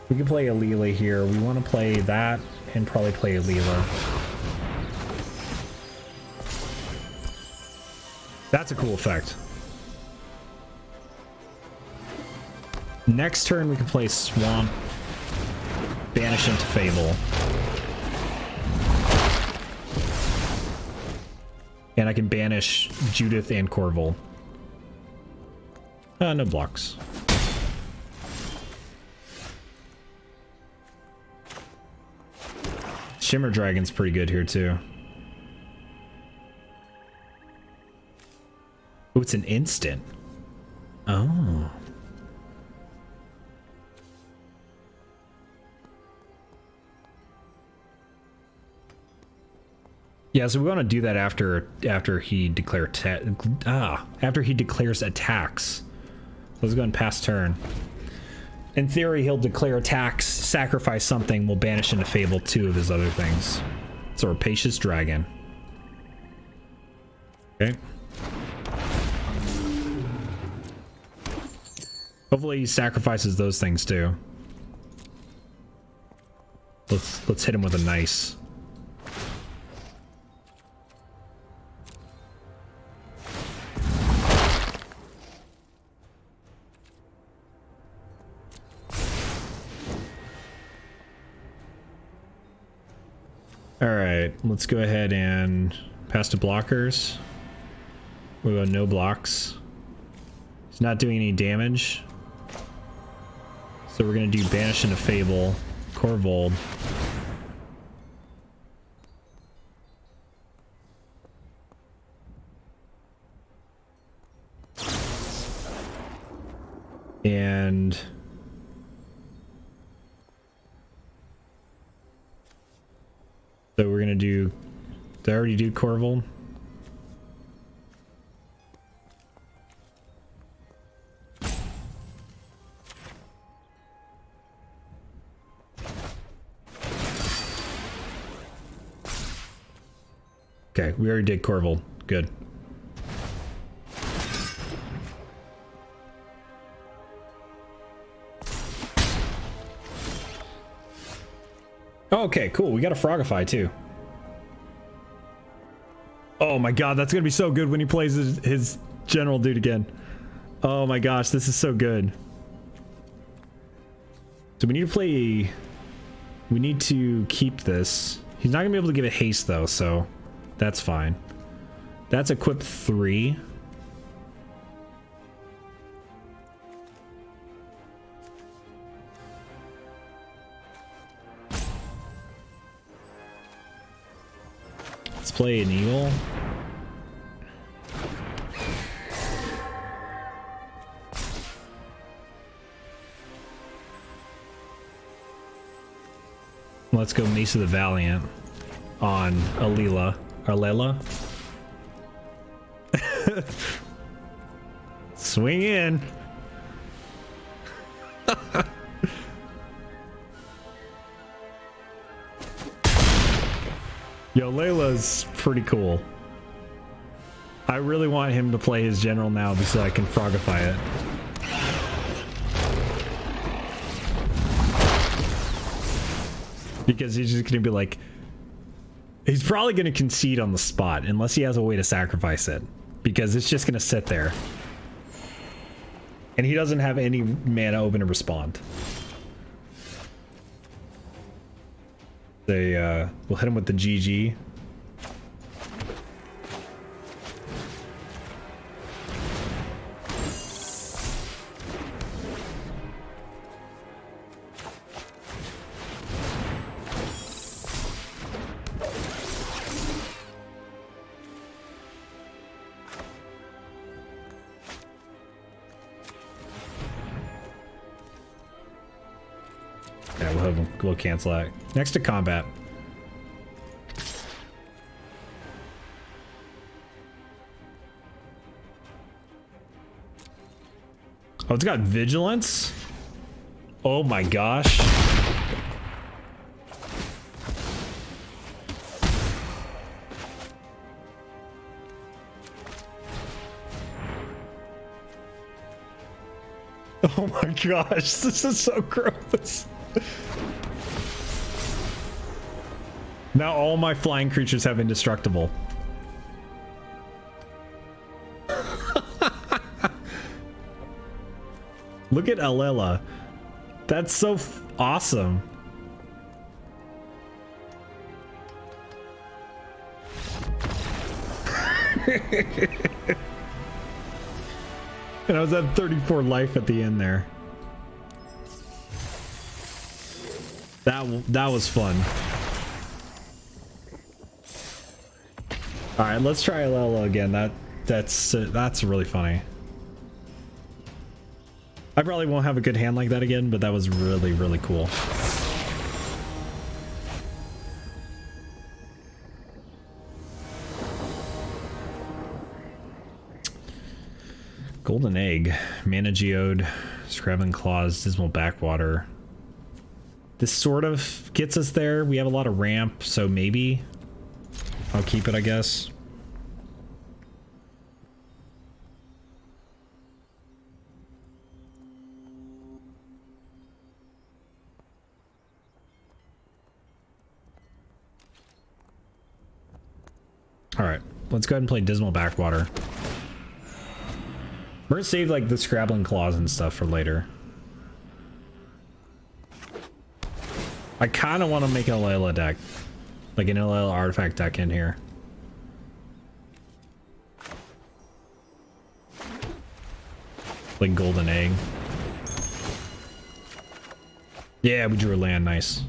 We can play Alila here. We want to play that and probably play Alila. That's a cool effect. Next turn we can play Swamp, banish into Fable. And I can banish Judith and Corval. No blocks. Shimmer Dragon's pretty good here too. Oh, it's an instant. Oh. Yeah, so we want to do that after he after he declares attacks. Let's go and pass turn. In theory, he'll declare attacks, sacrifice something, we'll banish into Fable 2 of his other things. So Rapacious Dragon. Okay. Hopefully he sacrifices those things too. Let's hit him with a nice. All right, let's go ahead and pass to blockers. We'll go no blocks. He's not doing any damage. So we're gonna do banish into Fable, Corvold. And so we're gonna do, did I already do Corvold? Okay, we already did Corvold. Good. Okay, cool. We got a Frogify too. Oh my god, that's gonna be so good when he plays his general dude again. Oh my gosh, this is so good. So we need to play... We need to keep this. He's not gonna be able to give it haste though, so that's fine. That's equip 3. Let's play an eagle. Let's go Mesa the Valiant on Alila. Arlela. Swing in. Yo, Layla's pretty cool. I really want him to play his general now so I can Frogify it. Because he's just gonna be like, he's probably gonna concede on the spot unless he has a way to sacrifice it, because it's just gonna sit there and he doesn't have any mana open to respond. They we'll hit him with the GG. Yeah, we'll cancel that. Next to combat. Oh, it's got vigilance? Oh my gosh. Oh my gosh, this is so gross. Now all my flying creatures have indestructible. Look at Alela. That's so awesome. And I was at 34 life at the end there. That was fun. All right, let's try Alela again. That's really funny. I probably won't have a good hand like that again, but that was really, really cool. Golden Egg, Mana Geode, Scrabbling Claws, Dismal Backwater. This sort of gets us there. We have a lot of ramp, so maybe I'll keep it, I guess. All right, let's go ahead and play Dismal Backwater. We're gonna save like the Scrabbling Claws and stuff for later. I kind of want to make an Alela deck, like an Alela artifact deck in here. Like Golden Egg. Yeah, we drew a land, nice.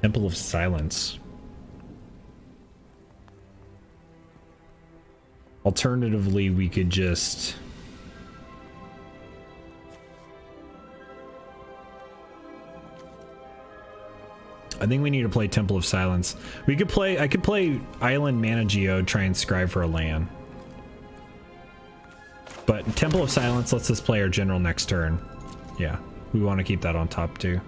Temple of Silence. Alternatively, we could just... I think we need to play Temple of Silence. We could play... I could play Island Mana Geode, try and scribe for a land. But Temple of Silence lets us play our general next turn. Yeah, we want to keep that on top too.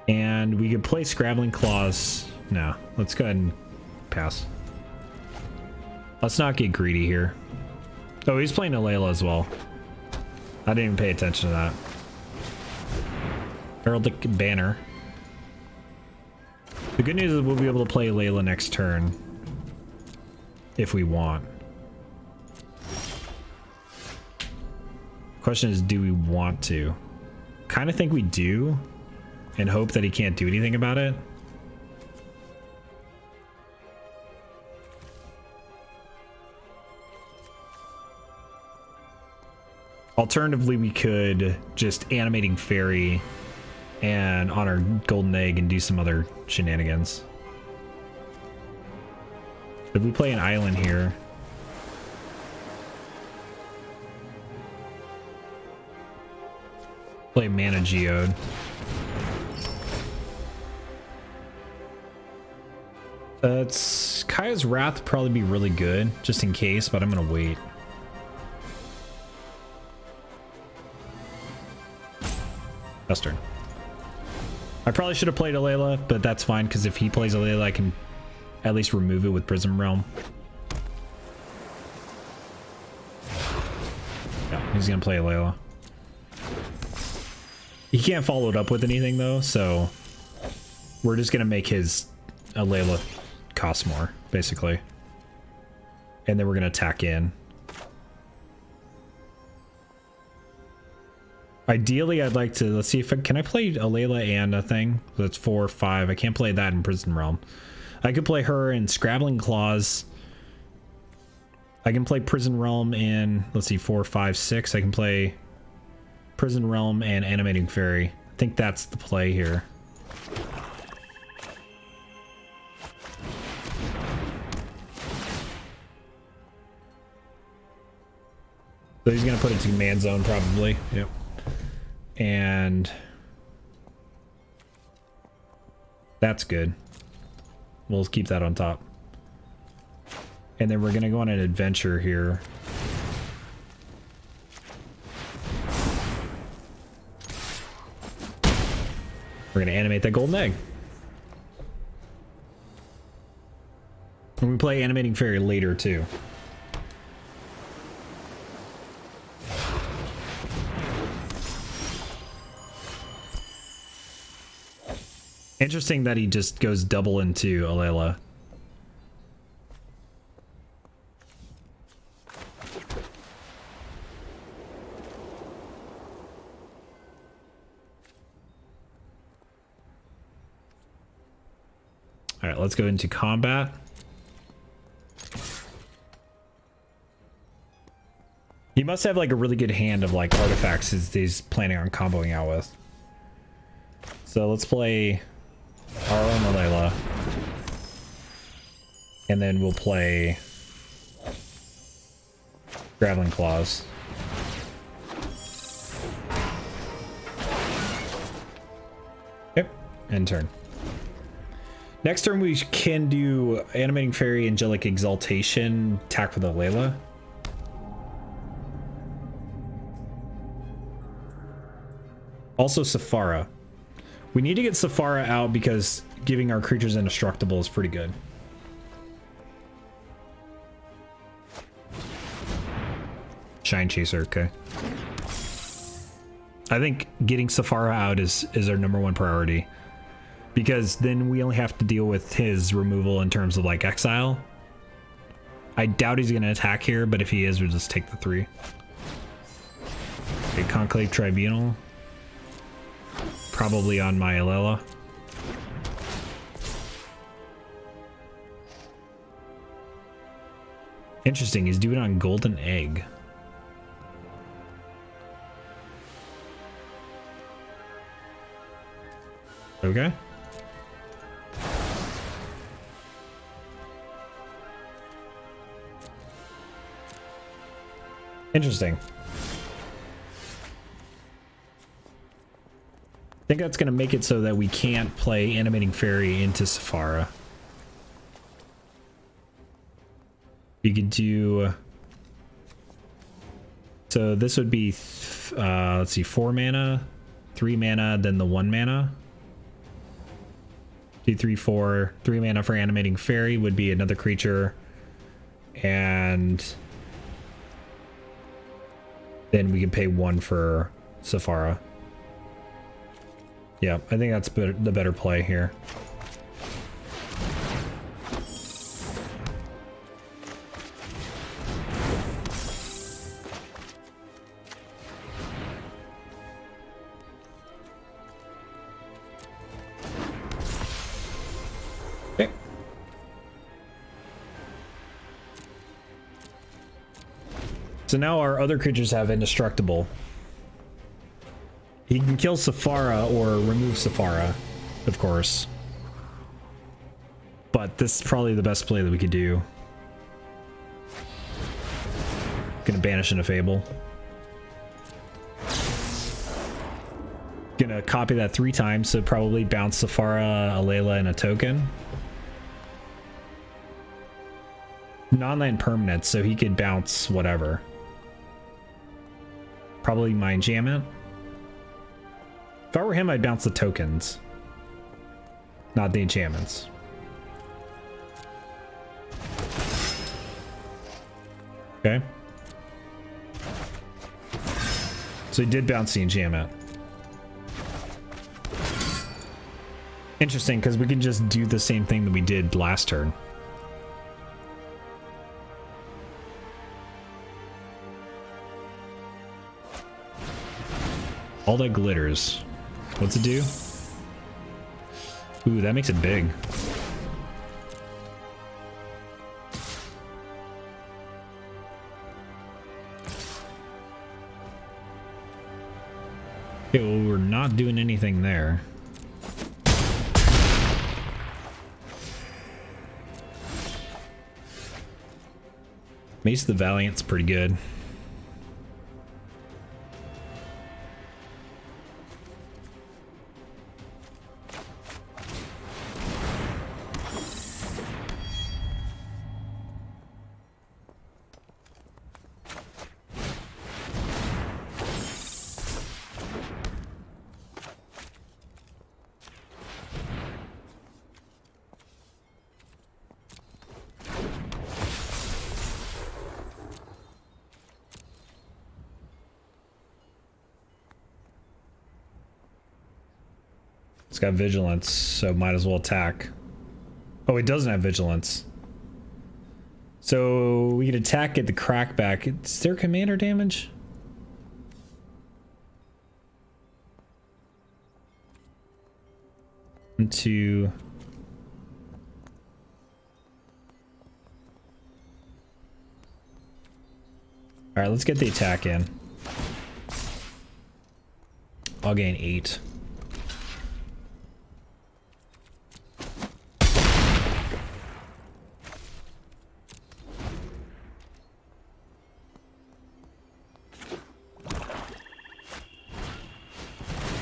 And we could play Scrabbling Claws. No, let's go ahead and pass. Let's not get greedy here. Oh, he's playing Alela as well. I didn't even pay attention to that. Heraldic Banner. The good news is we'll be able to play Alela next turn. If we want. Question is, do we want to? Kind of think we do. And hope that he can't do anything about it. Alternatively, we could just Animating Fairy and on our Golden Egg and do some other shenanigans. If we play an island here, play Mana Geode. It's Kaya's Wrath probably be really good just in case, but I'm gonna wait. Best turn. I probably should have played Alela, but that's fine because if he plays Alela, I can at least remove it with Prism Realm. Yeah, he's gonna play Alela. He can't follow it up with anything though, so we're just gonna make his Alela cost more, basically. And then we're gonna attack in. Ideally, I'd like to, let's see if can I play Alela and a thing? That's 4 or 5. I can't play that in Prison Realm. I could play her in Scrabbling Claws. I can play Prison Realm in, let's see, 4, 5, 6. I can play Prison Realm and Animating Fairy. I think that's the play here. So he's gonna put it to Command Zone probably. Yep. And that's good. We'll keep that on top. And then we're gonna go on an adventure here. We're gonna animate that Golden Egg. And we play Animating Fairy later too. Interesting that he just goes double into Alela. All right, let's go into combat. He must have like a really good hand of like artifacts he's planning on comboing out with. So let's play our own Layla. And then we'll play Graveling Claws. Yep, end turn. Next turn we can do Animating Fairy, Angelic Exaltation, attack with a Layla. Also Sephara. We need to get Sephara out because giving our creatures indestructible is pretty good. Shine Chaser, okay. I think getting Sephara out is our #1 priority. Because then we only have to deal with his removal in terms of like exile. I doubt he's gonna attack here, but if he is, we'll just take the 3. Okay, Conclave Tribunal. Probably on my Alela. Interesting, he's doing it on Golden Egg. Okay. Interesting. I think that's going to make it so that we can't play Animating Fairy into Sephara. You could do... So this would be, let's see, 4 mana, 3 mana, then the 1 mana. 2, 3, 4, 3 mana for Animating Fairy would be another creature. And then we can pay 1 for Sephara. Yeah, I think that's the better play here. Okay. So now our other creatures have indestructible. He can kill Sephara or remove Sephara, of course. But this is probably the best play that we could do. Gonna banish into Fable. Gonna copy that 3 times, so probably bounce Sephara, a Layla, and a token. Non-land permanent, so he could bounce whatever. Probably my enchantment. If I were him, I'd bounce the tokens, not the enchantments. Okay. So he did bounce the enchantment. Interesting, because we can just do the same thing that we did last turn. All that glitters. What's it do? Ooh, that makes it big. Okay, well, we're not doing anything there. Mace the Valiant's pretty good. It's got vigilance, so might as well attack. Oh, it doesn't have vigilance. So we can attack at the crackback. Is there commander damage? One, 2, All right, let's get the attack in. I'll gain 8.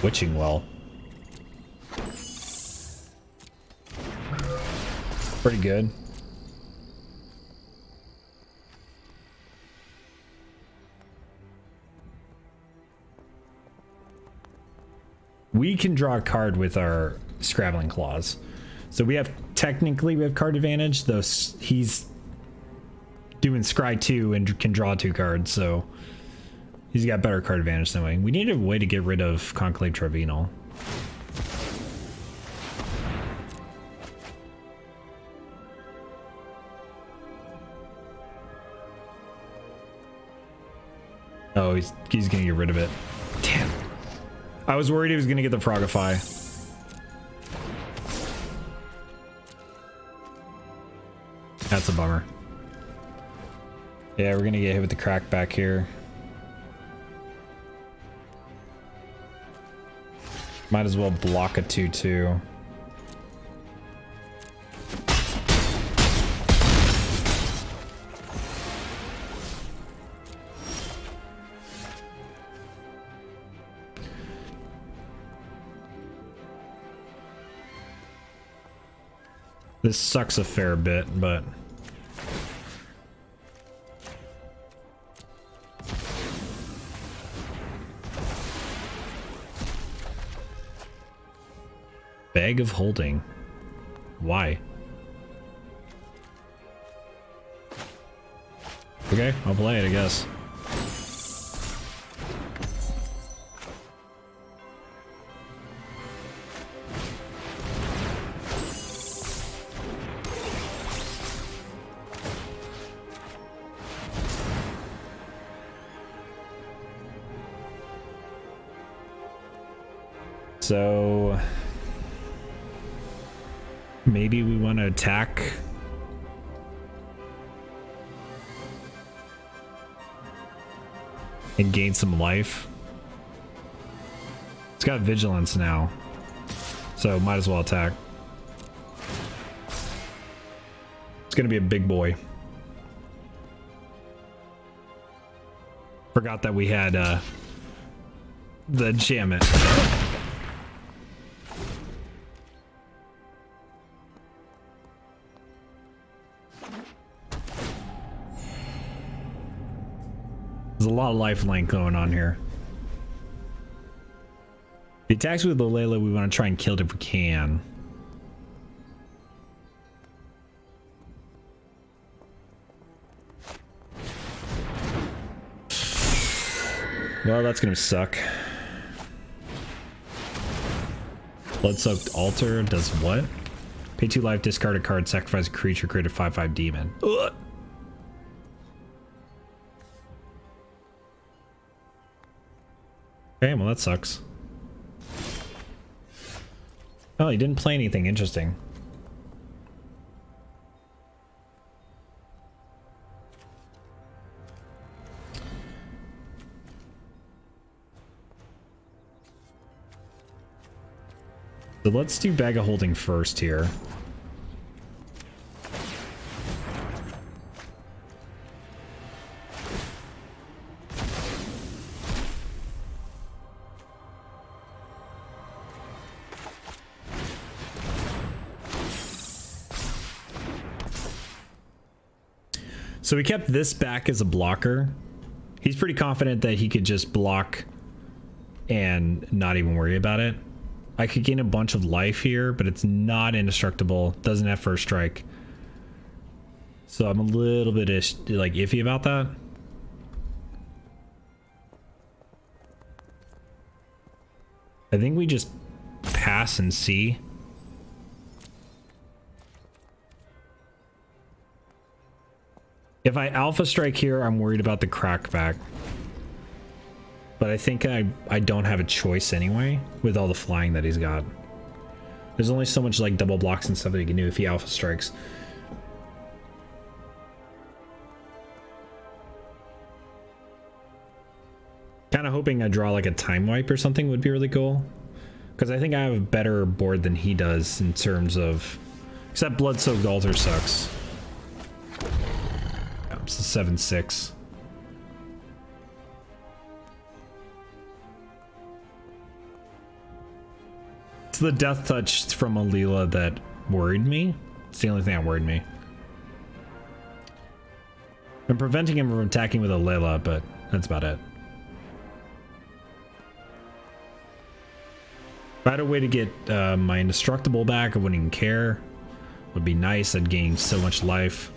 Witching well. Pretty good. We can draw a card with our Scrabbling Claws. So we have, technically we have card advantage, though he's doing Scry 2 and can draw 2 cards, so he's got better card advantage than we. We need a way to get rid of Conclave Tribunal. Oh, he's gonna get rid of it. Damn. I was worried he was gonna get the Frogify. That's a bummer. Yeah, we're gonna get hit with the crack back here. Might as well block a 2/2. This sucks a fair bit, but Bag of Holding. Why? Okay, I'll play it, I guess. So maybe we want to attack. And gain some life. It's got vigilance now, so might as well attack. It's gonna be a big boy. Forgot that we had the enchantment. There's a lot of lifelink going on here. The attacks with the Layla, we want to try and kill it if we can. Well, that's gonna suck. Blood-soaked altar does what? Pay 2 life, discard a card, sacrifice a creature, create a 5/5 demon. Ugh. Okay, well that sucks. Oh, he didn't play anything interesting. So let's do Bag of Holding first here. So we kept this back as a blocker. He's pretty confident that he could just block and not even worry about it. I could gain a bunch of life here, but it's not indestructible. Doesn't have first strike. So I'm a little bit like iffy about that. I think we just pass and see. If I alpha strike here, I'm worried about the crackback. But I think I don't have a choice anyway with all the flying that he's got. There's only so much like double blocks and stuff that he can do if he alpha strikes. Kind of hoping I draw like a time wipe or something would be really cool. Because I think I have a better board than he does in terms of... Except Blood-Soaked Altar sucks. It's a 7/6. It's the death touch from Alila that worried me. It's the only thing that worried me. I'm preventing him from attacking with Alila, but that's about it. If I had a way to get my indestructible back, I wouldn't even care. Would be nice. I'd gain so much life.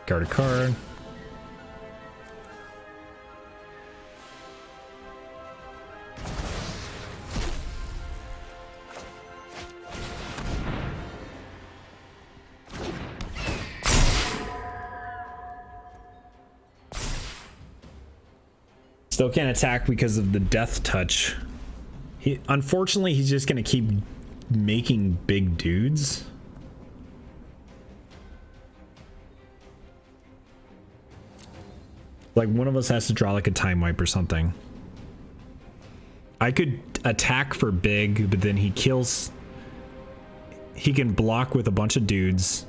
Card a card. Still can't attack because of the death touch. Unfortunately, he's just gonna keep making big dudes. Like one of us has to draw like a time wipe or something. I could attack for big, but then he kills. He can block with a bunch of dudes,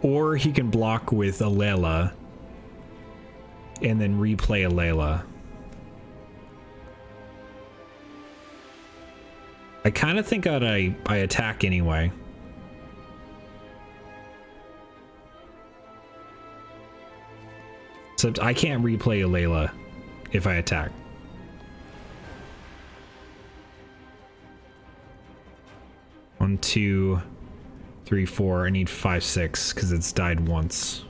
or he can block with Alela and then replay Alela. I kind of think I attack anyway. Except I can't replay Alela if I attack. One, two, three, four. I need 5, 6 because it's died once.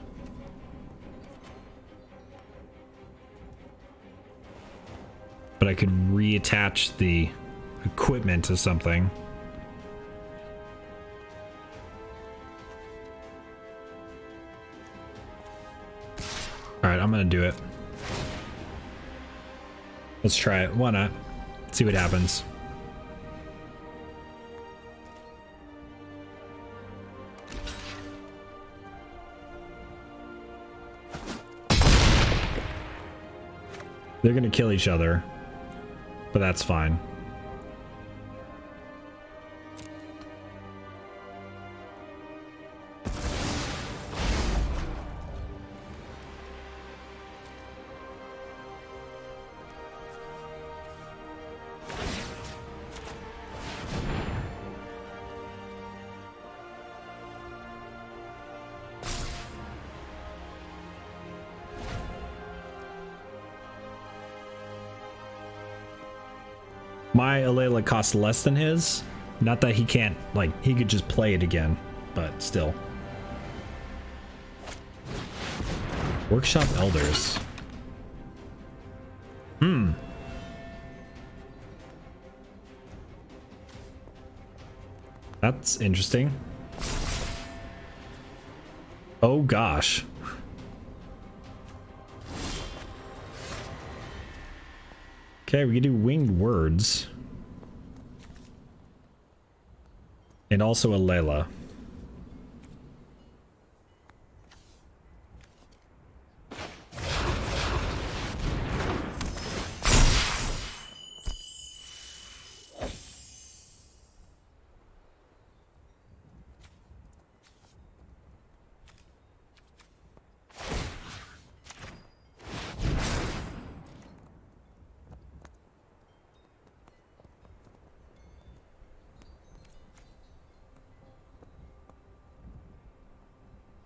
But I could reattach the equipment to something. All right, I'm gonna do it. Let's try it. Why not? See what happens. They're gonna kill each other, but that's fine. My Alela costs less than his. Not that he can't, like, he could just play it again, but still. Workshop Elders. That's interesting. Oh gosh. Okay, we can do Winged Words. And also Alela.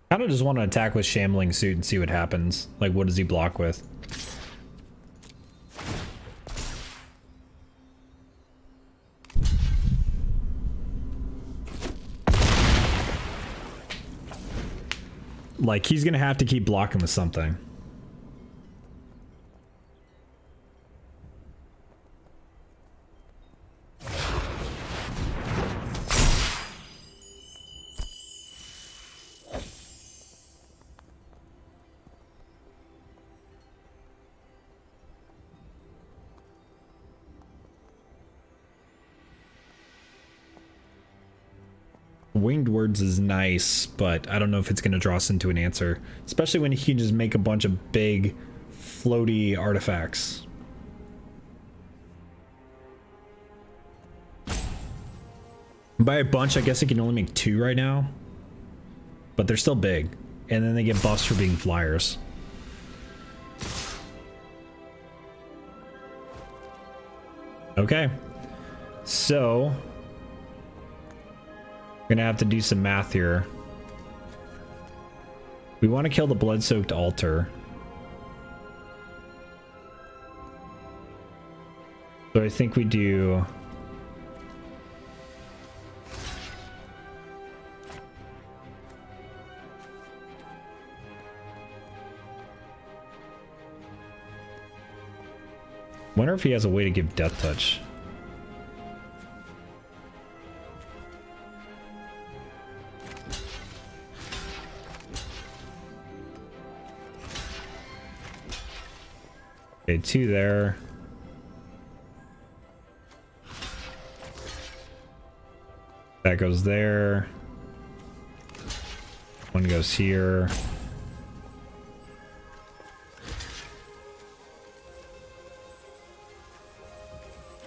Kind of just want to attack with Shambling Suit and see what happens. Like, what does he block with? Like, he's gonna have to keep blocking with something. Winged Words is nice, but I don't know if it's going to draw us into an answer. Especially when he can just make a bunch of big, floaty artifacts. By a bunch, I guess it can only make 2 right now. But they're still big. And then they get buffs for being flyers. Okay. So... gonna have to do some math here. We want to kill the blood-soaked altar. So I think we do... wonder if he has a way to give death touch. Okay, 2 there. That goes there. 1 goes here.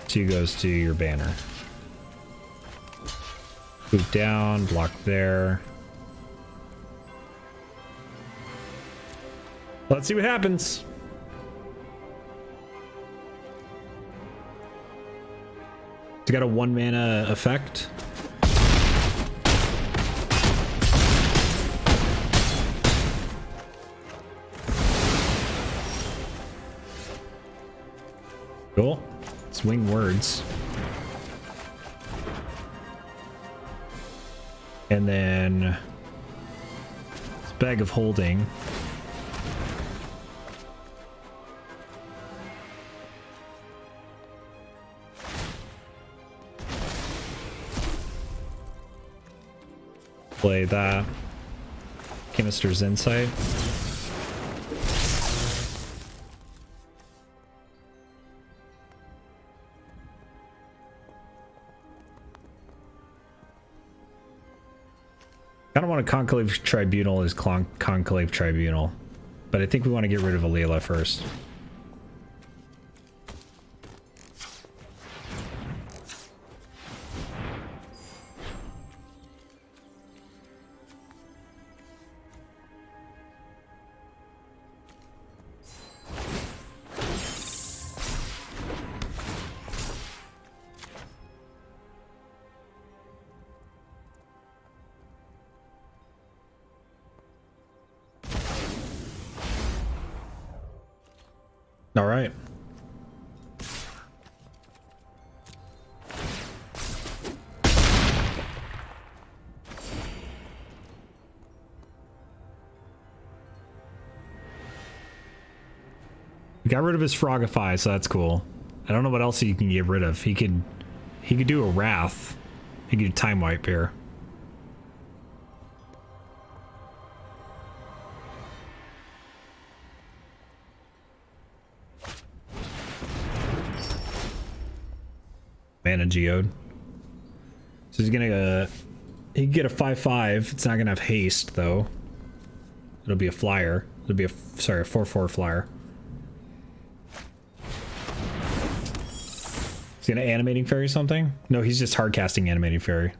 Two goes to your banner. Boot down, block there. Let's see what happens. It's got a 1 mana effect. Cool. Swing Words. And then it's Bag of Holding. Play that. Canister's Insight. I don't want a Conclave Tribunal as Conclave Tribunal, but I think we want to get rid of Alila first. All right. We got rid of his Frogify, so that's cool. I don't know what else he can get rid of. He could do a Wrath. He could do Time Wipe here. Mana Geode. So he's gonna he can get a 5/5. It's not gonna have haste though. It'll be a flyer. It'll be a 4/4 flyer. He's gonna Animating Fairy something? No, he's just hard casting Animating Fairy.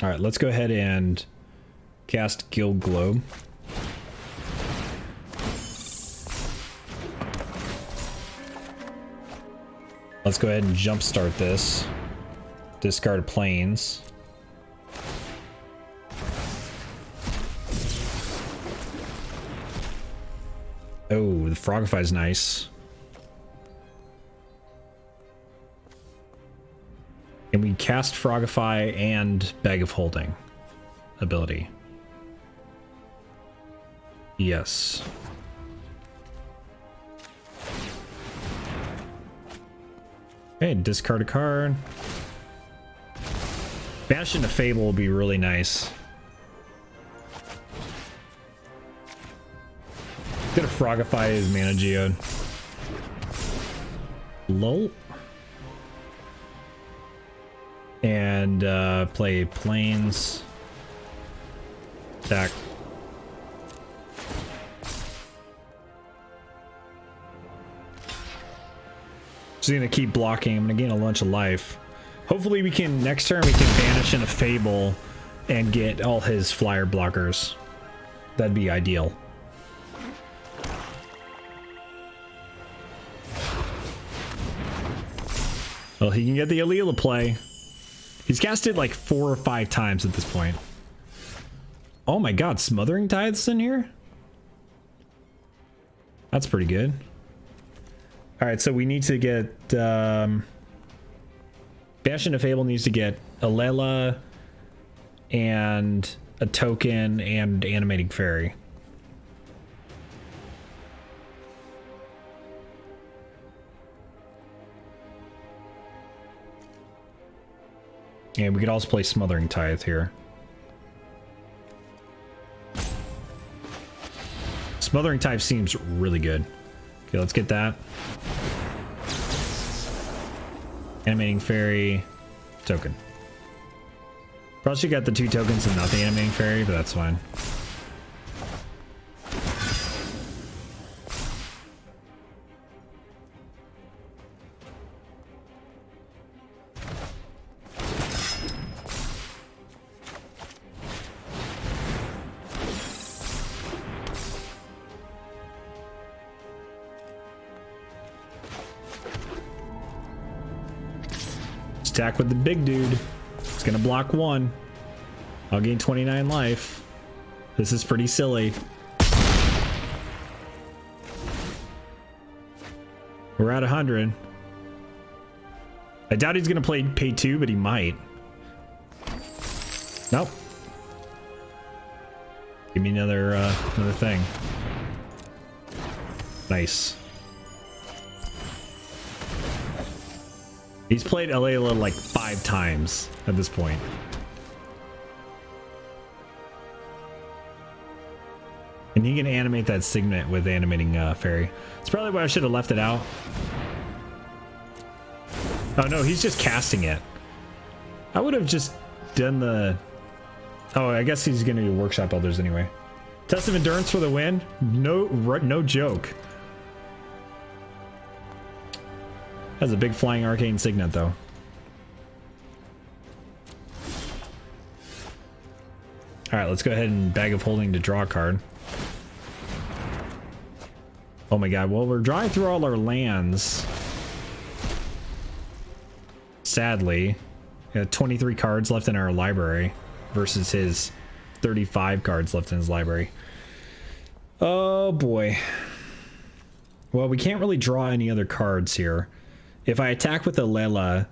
All right, let's go ahead and cast Guild Globe. Let's go ahead and jumpstart this. Discard planes. Oh, the Frogify is nice. Can we cast Frogify and Bag of Holding ability? Yes. Okay, discard a card. Banish into Fable will be really nice. Gonna Frogify his Mana Geode. Lol. And play planes. Attack. Just gonna keep blocking. I'm gonna gain a bunch of life. Hopefully we can, next turn we can banish in a Fable and get all his flyer blockers. That'd be ideal. Well, he can get the Alila play. He's cast it like 4 or 5 times at this point. Oh my god, Smothering Tides in here? That's pretty good. Alright, so we need to get... Bash into Fable needs to get Alela and a token and Animating Fairy. And we could also play Smothering Tithe here. Smothering Tithe seems really good. Okay, let's get that. Animating Fairy, token. Probably should got the 2 tokens and not the Animating Fairy, but that's fine. Attack with the big dude. It's gonna block 1. I'll gain 29 life. This is pretty silly. We're at 100. I doubt he's gonna pay 2, but he might. Nope. Give me another thing. Nice. He's played Alela like 5 times at this point. And he can animate that Signet with Animating Fairy. It's probably why I should have left it out. Oh no, he's just casting it. I would have just done the... Oh, I guess he's going to do Workshop Elders anyway. Test of Endurance for the win? No joke. Has a big flying arcane signet though. Alright, let's go ahead and Bag of Holding to draw a card. Oh my god, well we're drawing through all our lands. Sadly. We got 23 cards left in our library versus his 35 cards left in his library. Oh boy. Well, we can't really draw any other cards here. If I attack with Alela,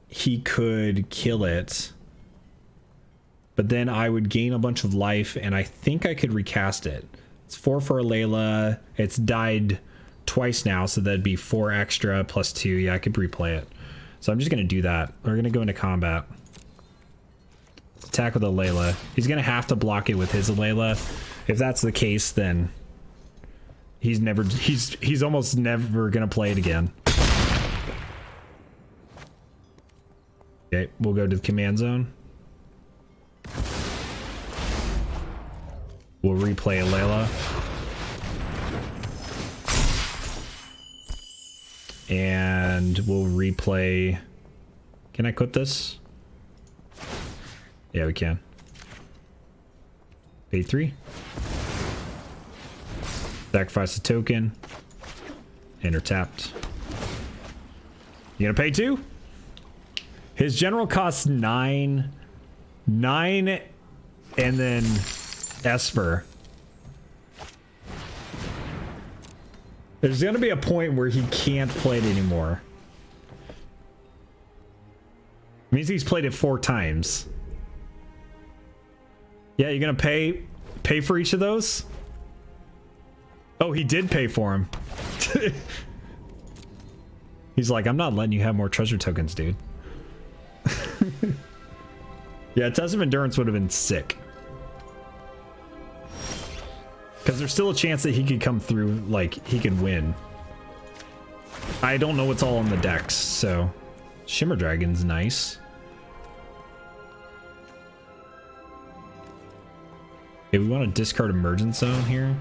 he could kill it. But then I would gain a bunch of life, and I think I could recast it. It's 4 for Alela. It's died twice now, so that'd be 4 extra plus 2. Yeah, I could replay it. So I'm just going to do that. We're going to go into combat. Attack with Alela. He's going to have to block it with his Alela. If that's the case, then he's almost never going to play it again. Okay, we'll go to the command zone. We'll replay Alela. And we'll replay... Can I quit this? Yeah, we can. Pay 3. Sacrifice a token. Enter tapped. You gonna pay 2? His general costs 9, and then Esper. There's gonna be a point where he can't play it anymore. It means he's played it 4 times. Yeah, you're gonna pay for each of those? Oh, he did pay for him. He's like, I'm not letting you have more treasure tokens, dude. Yeah, Test of Endurance would have been sick. Because there's still a chance that he could come through, like, he could win. I don't know what's all on the decks, so Shimmer Dragon's nice. Okay, we want to discard Emergent Zone here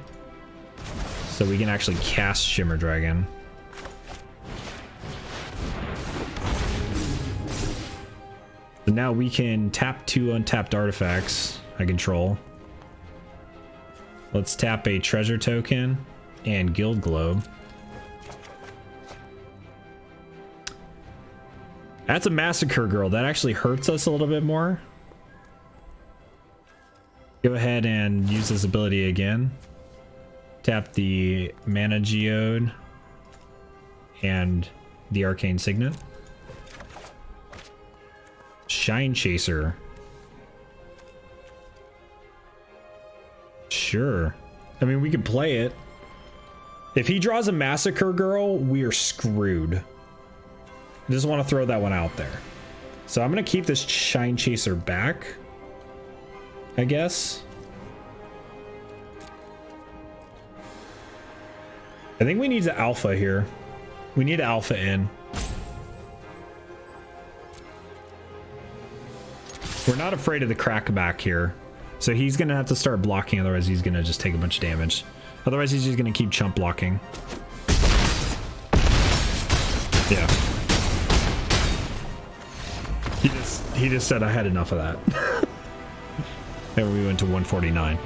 so we can actually cast Shimmer Dragon. So now we can tap 2 untapped artifacts I control. Let's tap a treasure token and Guild Globe. That's a Massacre Girl. That actually hurts us a little bit more. Go ahead and use this ability again. Tap the Mana Geode and the Arcane Signet. Shine Chaser. Sure. I mean, we could play it. If he draws a Massacre Girl, we are screwed. I just want to throw that one out there. So I'm going to keep this Shine Chaser back, I guess. I think we need the alpha here. We need alpha in. We're not afraid of the crackback here. So he's going to have to start blocking, otherwise he's going to just take a bunch of damage. Otherwise he's just going to keep chump blocking. Yeah. He just said I had enough of that. And we went to 149.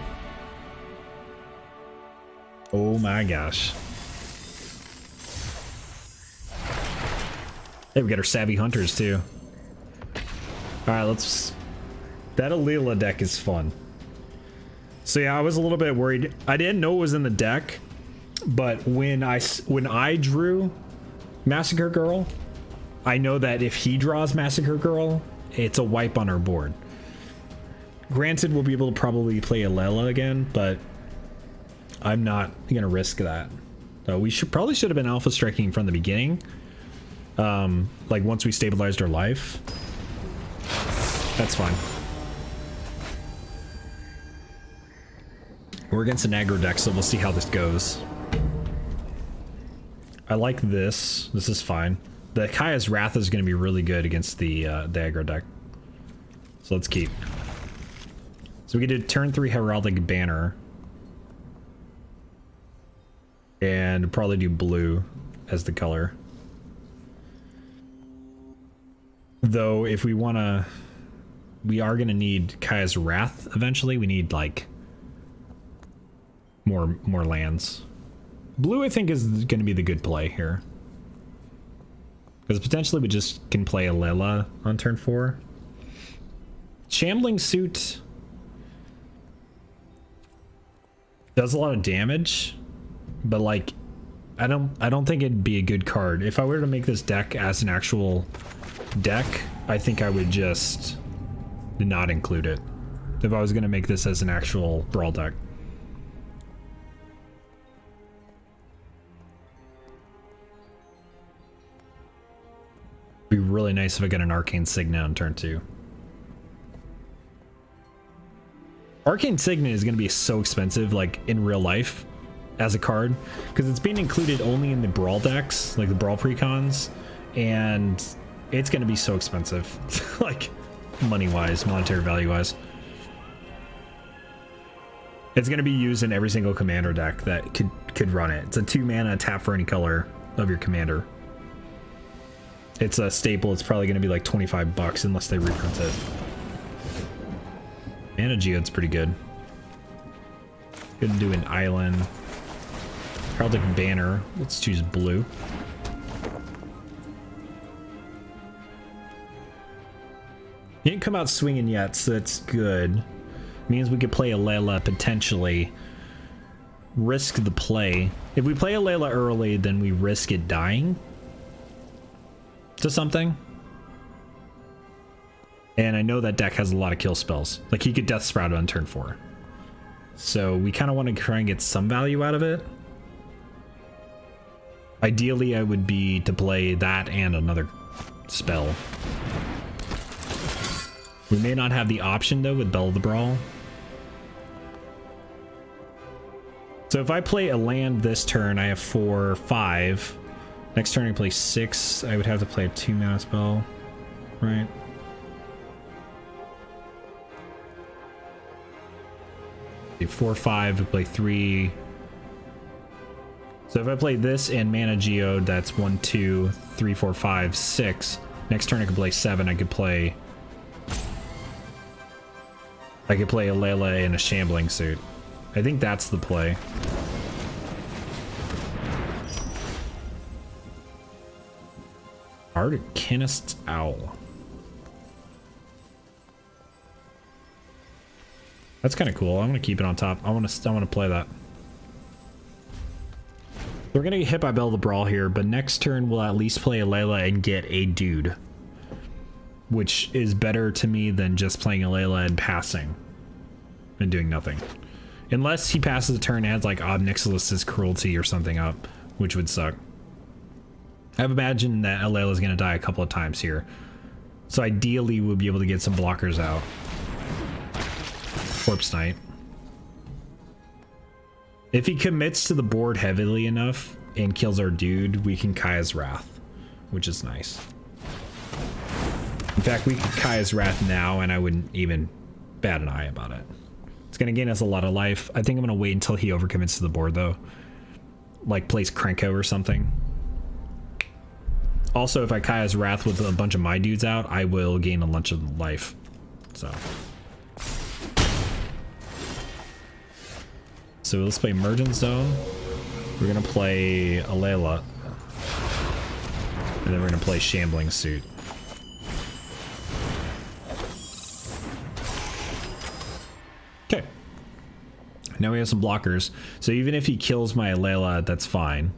Oh my gosh. Hey, we got our Savvy Hunters too. Alright, let's... That Alila deck is fun. So yeah, I was a little bit worried. I didn't know it was in the deck, but when I drew Massacre Girl, I know that if he draws Massacre Girl, it's a wipe on our board. Granted, we'll be able to probably play Alela again, but I'm not gonna risk that. So we probably should have been alpha striking from the beginning. Like once we stabilized our life. That's fine. We're against an aggro deck, so we'll see how this goes. I like this. This is fine. The Kaya's Wrath is going to be really good against the aggro deck. So let's keep. So we get a turn 3 Heraldic Banner. And probably do blue as the color. Though, if we want to... We are going to need Kaya's Wrath eventually. We need, like... More lands. Blue, I think, is going to be the good play here. Because potentially we just can play Alela on turn 4. Shambling Suit does a lot of damage, but like I don't think it'd be a good card. If I were to make this deck as an actual deck, I think I would just not include it. If I was going to make this as an actual Brawl deck. Be really nice if I get an Arcane Signet on turn 2. Arcane Signet is going to be so expensive, like in real life, as a card, because it's being included only in the Brawl decks, like the Brawl precons, and it's going to be so expensive, like money-wise, monetary value-wise. It's going to be used in every single commander deck that could run it. It's a 2-mana tap for any color of your commander. It's a staple. It's probably going to be like $25 unless they reprint it. Mana Geode's pretty good. Could do an island. Heraldic Banner. Let's choose blue. He didn't come out swinging yet, so that's good. Means we could play Alela potentially. Risk the play. If we play Alela early, then we risk it dying to something. And I know that deck has a lot of kill spells. Like he could Death Sprout on turn 4. So we kind of want to try and get some value out of it. Ideally, I would be to play that and another spell. We may not have the option though with Bell of the Brawl. So if I play a land this turn, I have 4, 5. Next turn I play 6. I would have to play a 2-mana spell, right? Okay, 4, 5, I play 3. So if I play this and Mana Geode, that's 1, 2, 3, 4, 5, 6. Next turn I could play 7. I could play a Layla in a Shambling Suit. I think that's the play. Arcanist Owl. That's kind of cool. I'm gonna keep it on top. I want to play that. We're gonna get hit by Bell the Brawl here, but next turn we'll at least play a Layla and get a dude, which is better to me than just playing a Layla and passing and doing nothing. Unless he passes a turn and adds like Obnixilus's Cruelty or something up, which would suck. I've imagined that Layla's gonna die a couple of times here, so ideally we'll be able to get some blockers out. Corpse Knight. If he commits to the board heavily enough and kills our dude, we can Kaya's Wrath, which is nice. In fact, we could Kaya's Wrath now and I wouldn't even bat an eye about it. It's gonna gain us a lot of life. I think I'm gonna wait until he overcommits to the board though. Like plays Krenko or something. Also, if I Kaya's Wrath with a bunch of my dudes out, I will gain a bunch of life. So let's play Emergent Zone. We're gonna play a Layla. And then we're gonna play Shambling Suit. Okay. Now we have some blockers. So even if he kills my Layla, that's fine.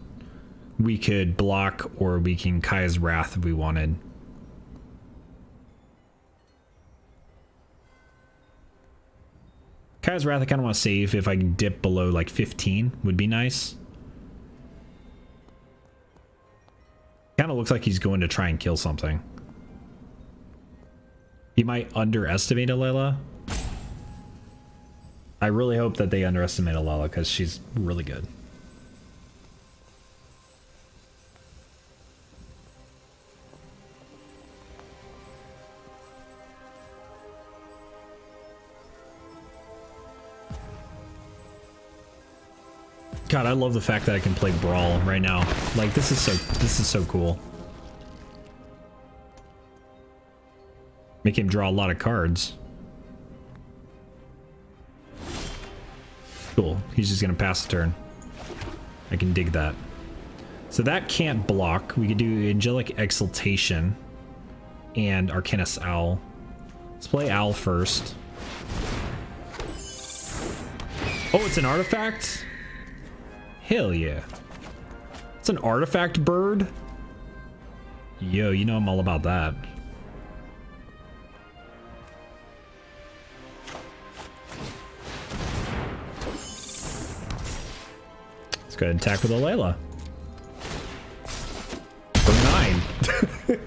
We could block, or we can Kaya's Wrath if we wanted. Kaya's Wrath I kind of want to save. If I can dip below like 15 would be nice. Kind of looks like he's going to try and kill something. He might underestimate a Layla. I really hope that they underestimate a Layla because she's really good. God, I love the fact that I can play Brawl right now. Like this is so cool. Make him draw a lot of cards. Cool. He's just gonna pass the turn. I can dig that. So that can't block. We could do Angelic Exaltation and Arcanist Owl. Let's play Owl first. Oh, it's an artifact? Hell yeah. It's an artifact bird? Yo, you know I'm all about that. Let's go ahead and attack with a Layla. For 9.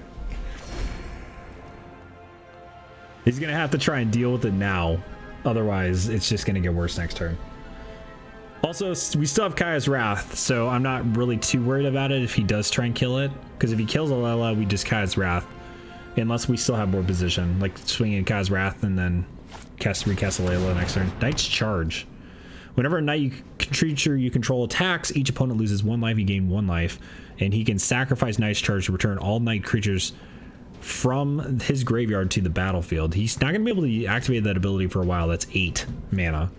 He's gonna have to try and deal with it now. Otherwise, it's just gonna get worse next turn. Also, we still have Kaya's Wrath, so I'm not really too worried about it if he does try and kill it. Because if he kills a Layla, we just Kaya's Wrath. Unless we still have more position, like swinging Kaya's Wrath and then recast a Layla next turn. Knight's Charge. Whenever a knight creature you control attacks, each opponent loses 1 life, you gain 1 life. And he can sacrifice Knight's Charge to return all knight creatures from his graveyard to the battlefield. He's not going to be able to activate that ability for a while. That's 8 mana.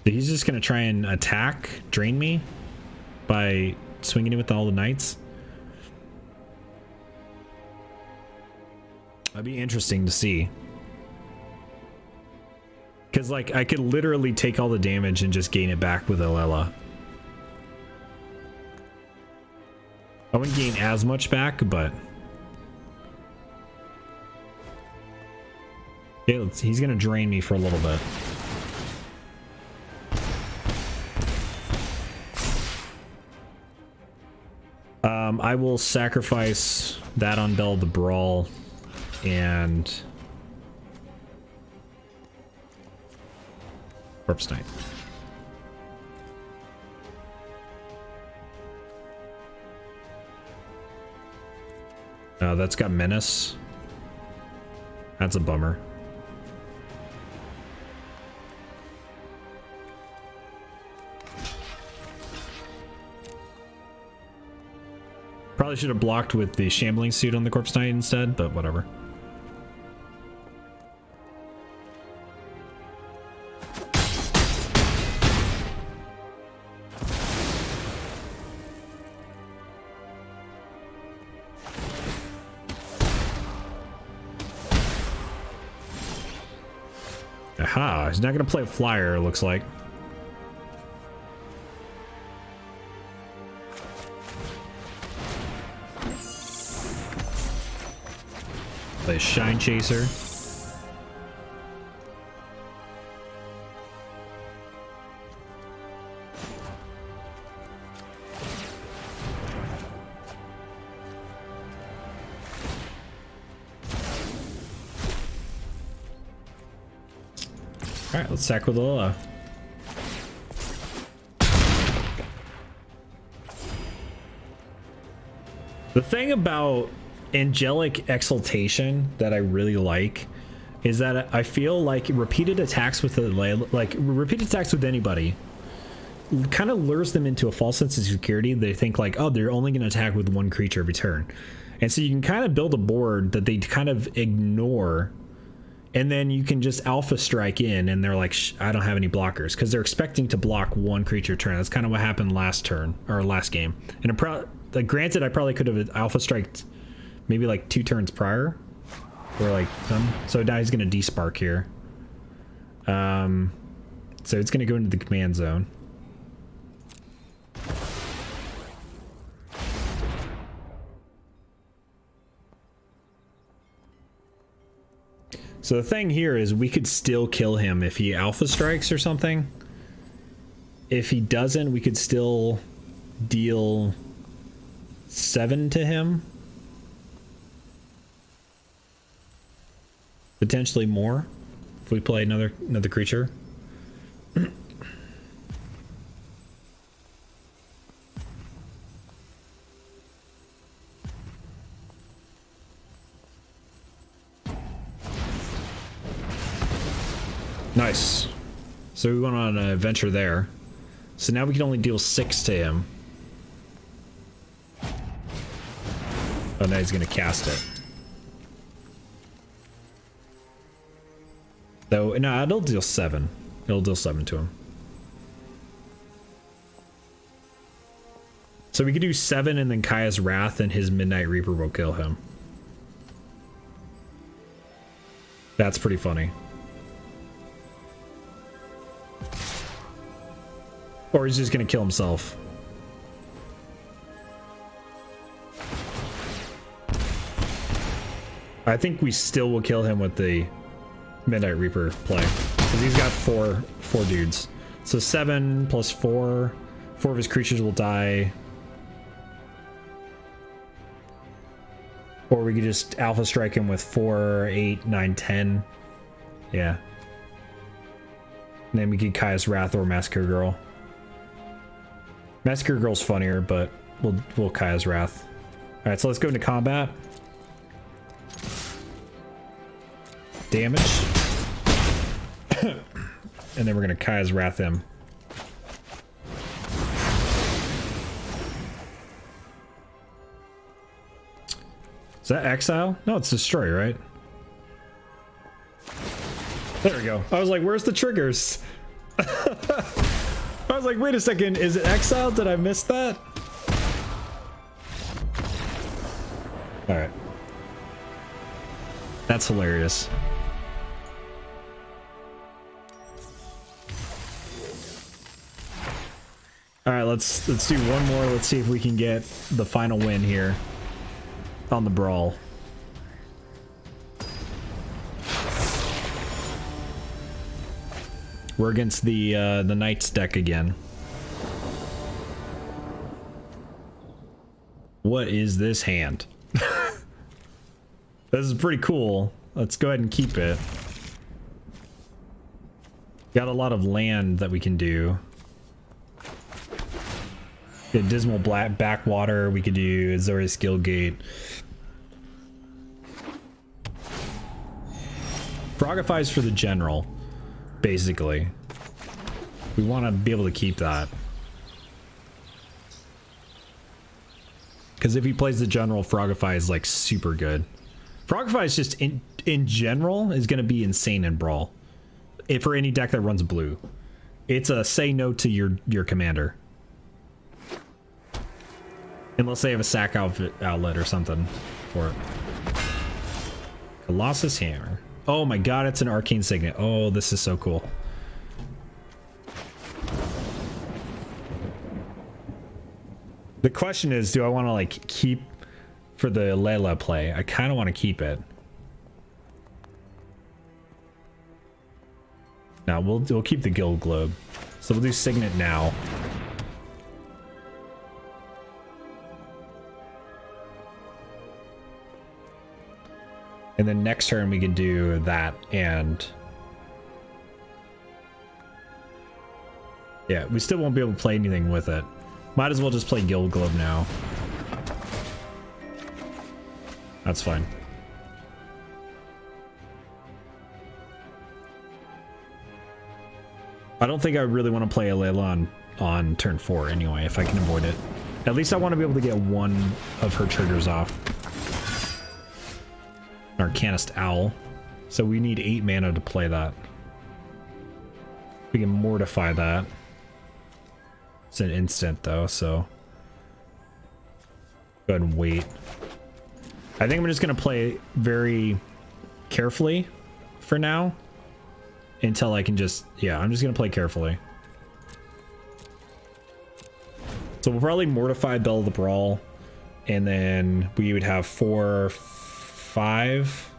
He's just gonna try and attack, drain me by swinging it with all the knights. That'd be interesting to see. Because like I could literally take all the damage and just gain it back with a Layla. I wouldn't gain as much back, but okay, he's gonna drain me for a little bit. I will sacrifice that on Bell the Brawl and Corpse Knight. That's got menace. That's a bummer. Probably should have blocked with the shambling suit on the corpse knight instead, but whatever. Aha, he's not gonna play a flyer, it looks like. Play a Shine Chaser. All right, let's sack with Lola. The thing about angelic exaltation that I really like is that I feel like repeated attacks with repeated attacks with anybody kind of lures them into a false sense of security. They think like, oh, they're only going to attack with one creature every turn, and so you can kind of build a board that they kind of ignore. And then you can just alpha strike in and they're like, I don't have any blockers, because they're expecting to block one creature turn. That's kind of what happened last turn or last game. And granted, I probably could have alpha striked maybe like 2 turns prior or like some. So now he's going to despark here. So it's going to go into the command zone. So the thing here is we could still kill him if he alpha strikes or something. If he doesn't, we could still deal 7 to him. Potentially more if we play another creature. Nice. So we went on an adventure there. So now we can only deal 6 to him. Oh, now he's gonna cast it. Though, no, it'll deal 7. It'll deal 7 to him. So we could do 7 and then Kaya's Wrath and his Midnight Reaper will kill him. That's pretty funny. Or he's just gonna kill himself. I think we still will kill him with the Midnight Reaper play, because he's got four dudes. So 7 plus 4. 4 of his creatures will die. Or we could just alpha strike him with 4, 8, 9, 10. Yeah. And then we could Kaya's Wrath or Massacre Girl. Massacre Girl's funnier, but we'll Kaya's Wrath. All right, so let's go into combat. Damage. And then we're gonna Kaya's Wrath him. Is that exile? No, it's destroy, right? There we go. I was like, where's the triggers? I was like, wait a second, is it exile? Did I miss that? All right. That's hilarious. All right, let's do one more. Let's see if we can get the final win here on the Brawl. We're against the Knights deck again. What is this hand? This is pretty cool. Let's go ahead and keep it. Got a lot of land that we can do. Dismal Black Backwater. We could do Azorius Guildgate. Frogify's for the general, basically. We want to be able to keep that. Because if he plays the general, Frogify is like super good. Frogify is just in general is going to be insane in Brawl. If for any deck that runs blue, it's a say no to your commander. Unless they have a sack outlet or something for it. Colossus Hammer. Oh my god, it's an arcane signet. Oh, this is so cool. The question is, do I want to like keep for the Layla play? I kind of want to keep it. Now we'll keep the Guild Globe. So we'll do Signet now. And then next turn we can do that and... yeah, we still won't be able to play anything with it. Might as well just play Guild Globe now. That's fine. I don't think I really want to play a Layla on turn 4 anyway, if I can avoid it. At least I want to be able to get one of her triggers off. Arcanist Owl. So we need 8 mana to play that. We can mortify that. It's an instant though, so go ahead and wait. I think I'm just gonna play very carefully for now until I can just, yeah, I'm just gonna play carefully. So we'll probably mortify Bell of the Brawl, and then we would have 4, 5,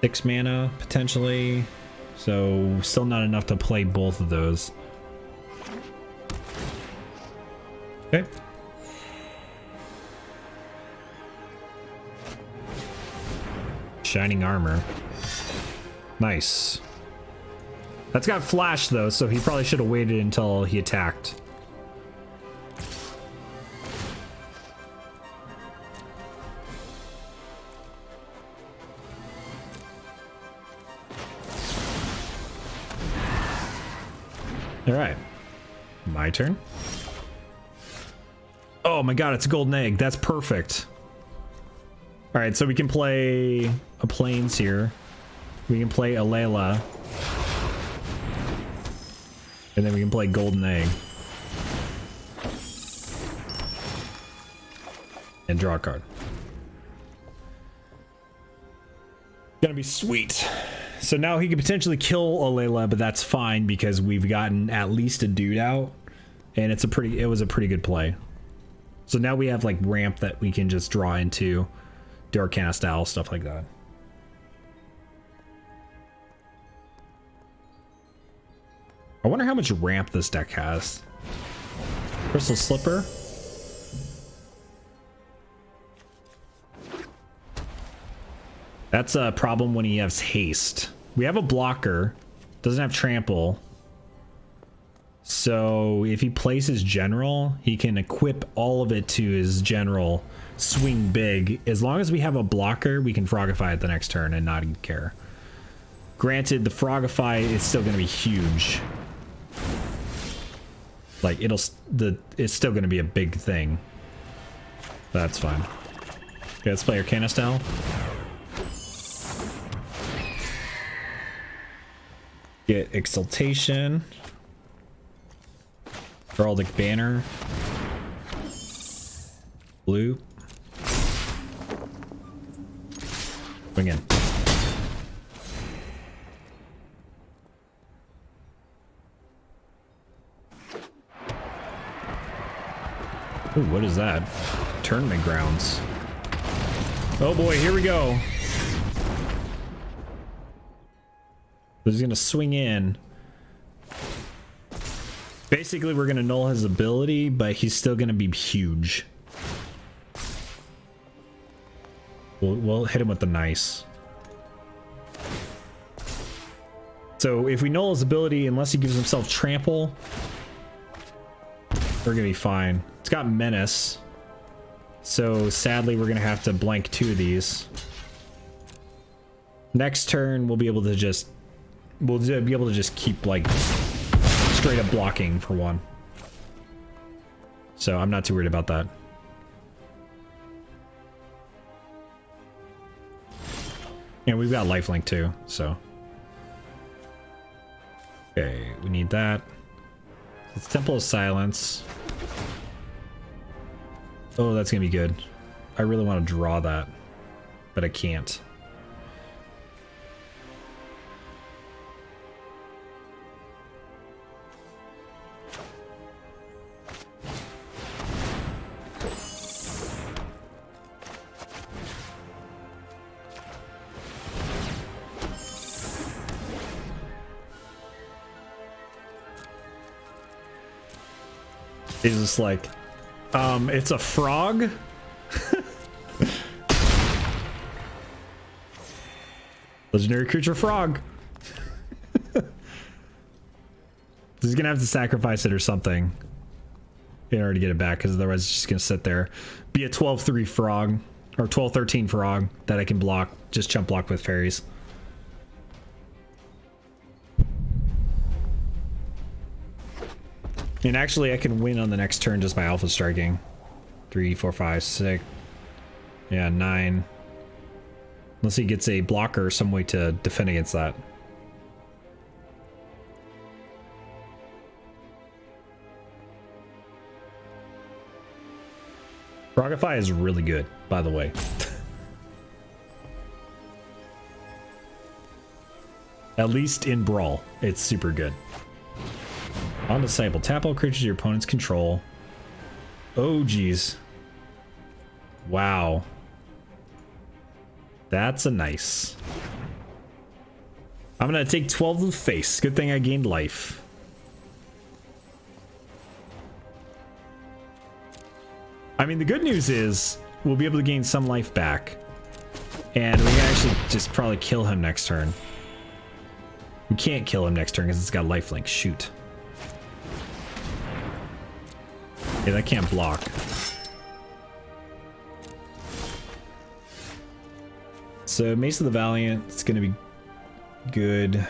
6 mana potentially. So still not enough to play both of those. Okay. Shining Armor. Nice. That's got flash though, so he probably should have waited until he attacked. All right, my turn. Oh my god, it's a golden egg. That's perfect. All right, so we can play a Plains here. We can play a Layla. And then we can play golden egg. And draw a card. Gonna be sweet. So now he could potentially kill a Layla, but that's fine because we've gotten at least a dude out, and it was a pretty good play. So now we have like ramp that we can just draw into, do Arcanist Owl, stuff like that. I wonder how much ramp this deck has. Crystal Slipper. That's a problem when he has haste. We have a blocker, doesn't have trample. So if he plays his general, he can equip all of it to his general, swing big. As long as we have a blocker, we can Frogify it the next turn and not care. Granted, the Frogify is still going to be huge. Like it's still going to be a big thing. That's fine. Okay, let's play Arcanist Owl. Get Exaltation. Heraldic Banner. Blue. Swing in. Ooh, what is that? Tournament grounds. Oh boy, here we go. He's gonna swing in. Basically, we're gonna null his ability, but he's still gonna be huge. We'll hit him with the nice. So if we null his ability, unless he gives himself trample, we're gonna be fine. It's got menace, so sadly we're gonna have to blank 2 of these. Next turn, we'll be able to just keep like straight up blocking for one. So I'm not too worried about that. And we've got lifelink too, so. Okay, we need that. It's Temple of Silence. Oh, that's gonna be good. I really want to draw that, but I can't. He's just like, it's a frog? Legendary creature frog. He's gonna have to sacrifice it or something in order to get it back, because otherwise it's just gonna sit there. Be a 12-3 frog, or 12-13 frog that I can block, just chump block with fairies. And actually, I can win on the next turn just by alpha striking. 3, 4, 5, 6. Yeah, 9. Unless he gets a blocker or some way to defend against that. Frogify is really good, by the way. At least in Brawl, it's super good. On Disciple, tap all creatures your opponents control. Oh, geez. Wow. That's a nice. I'm gonna take 12 to the face. Good thing I gained life. I mean, the good news is we'll be able to gain some life back. And we can actually just probably kill him next turn. We can't kill him next turn because it's got lifelink. Shoot. Yeah, that can't block. So Mace of the Valiant, it's gonna be good.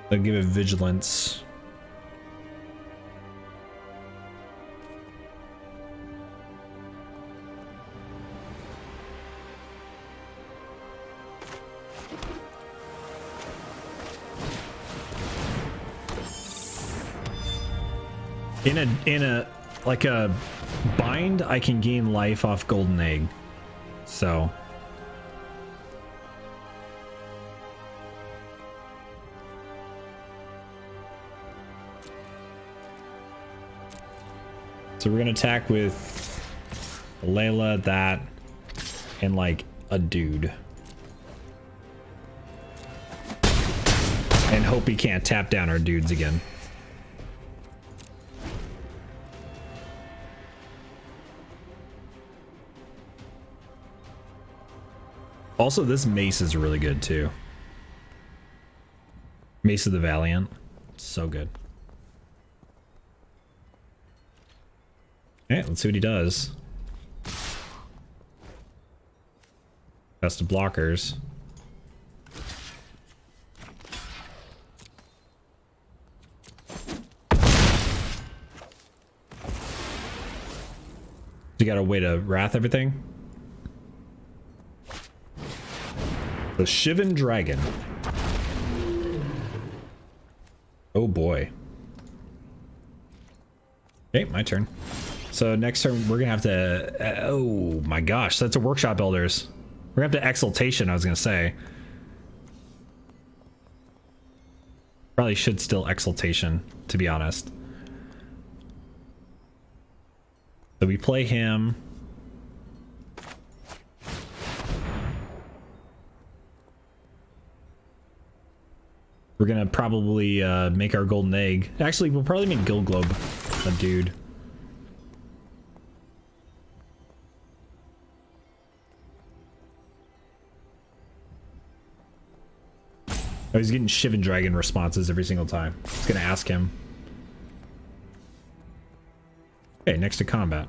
I'll give it Vigilance. In a like a bind, I can gain life off Golden Egg. So we're gonna attack with Layla, that, and like a dude. And hope he can't tap down our dudes again. Also, this mace is really good too. Mace of the Valiant. So good. Okay, let's see what he does. Best of blockers. You got a way to wrath everything? The Shivan Dragon. Oh boy. Okay, my turn. So next turn we're gonna have to oh my gosh, that's a Workshop Elders. We're gonna have to Exaltation, I was gonna say. Probably should still Exaltation, to be honest. So we play him. We're gonna probably make our Golden Egg. Actually, we'll probably make Guild Globe a dude. Oh, he's getting Shivan Dragon responses every single time. It's gonna ask him. Okay, next to combat.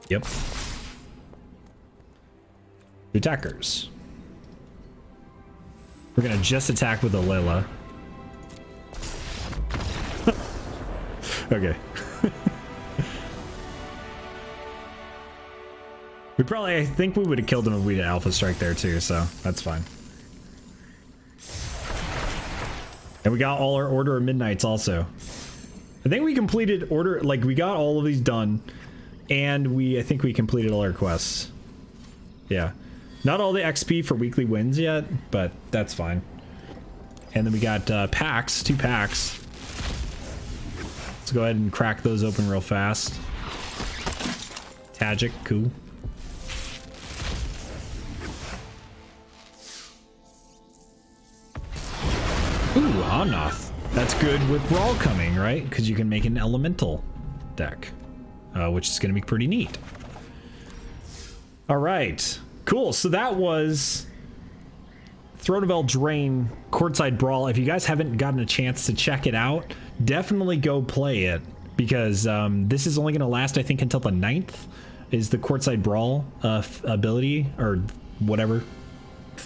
Yep. The attackers. We're gonna just attack with the Layla. Okay. I think we would have killed him if we did Alpha Strike there too, so that's fine. And we got all our Order of Midnights also. I think we completed Order, like we got all of these done, and I think we completed all our quests. Yeah. Not all the XP for weekly wins yet, but that's fine. And then we got packs, 2 packs. Let's go ahead and crack those open real fast. Tagic, cool. Ooh, Anoth. That's good with Brawl coming, right? Because you can make an elemental deck, which is going to be pretty neat. All right, cool. So that was Throne of Eldraine Courtside Brawl. If you guys haven't gotten a chance to check it out, definitely go play it, because this is only going to last, I think, until the 9th is the Courtside Brawl ability or whatever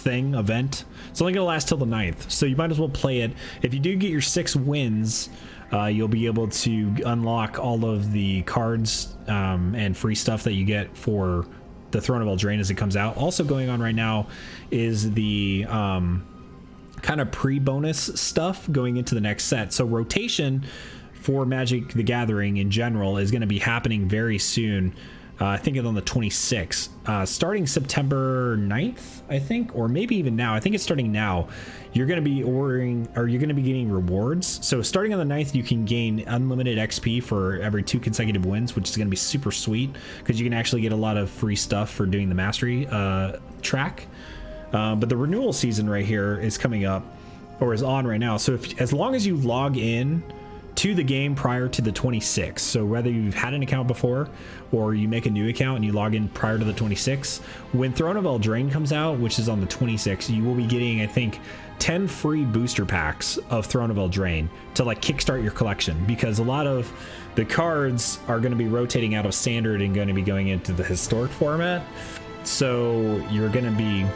event. It's only gonna last till the 9th, so you might as well play it. If you do get your 6 wins, you'll be able to unlock all of the cards and free stuff that you get for the Throne of Eldraine as it comes out. Also going on right now is the kind of pre-bonus stuff going into the next set. So rotation for Magic the Gathering in general is going to be happening very soon. I think it's on the 26th, starting September 9th, I think, or maybe even now. I think it's starting now. You're going to be ordering, or you're going to be getting rewards. So starting on the 9th, you can gain unlimited XP for every 2 consecutive wins, which is going to be super sweet because you can actually get a lot of free stuff for doing the mastery track. But the renewal season right here is coming up, or is on right now. So as long as you log in to the game prior to the 26th, so whether you've had an account before or you make a new account and you log in prior to the 26th, when Throne of Eldraine comes out, which is on the 26th, you will be getting, I think, 10 free booster packs of Throne of Eldraine to like kickstart your collection, because a lot of the cards are going to be rotating out of standard and going to be going into the historic format. So you're going to be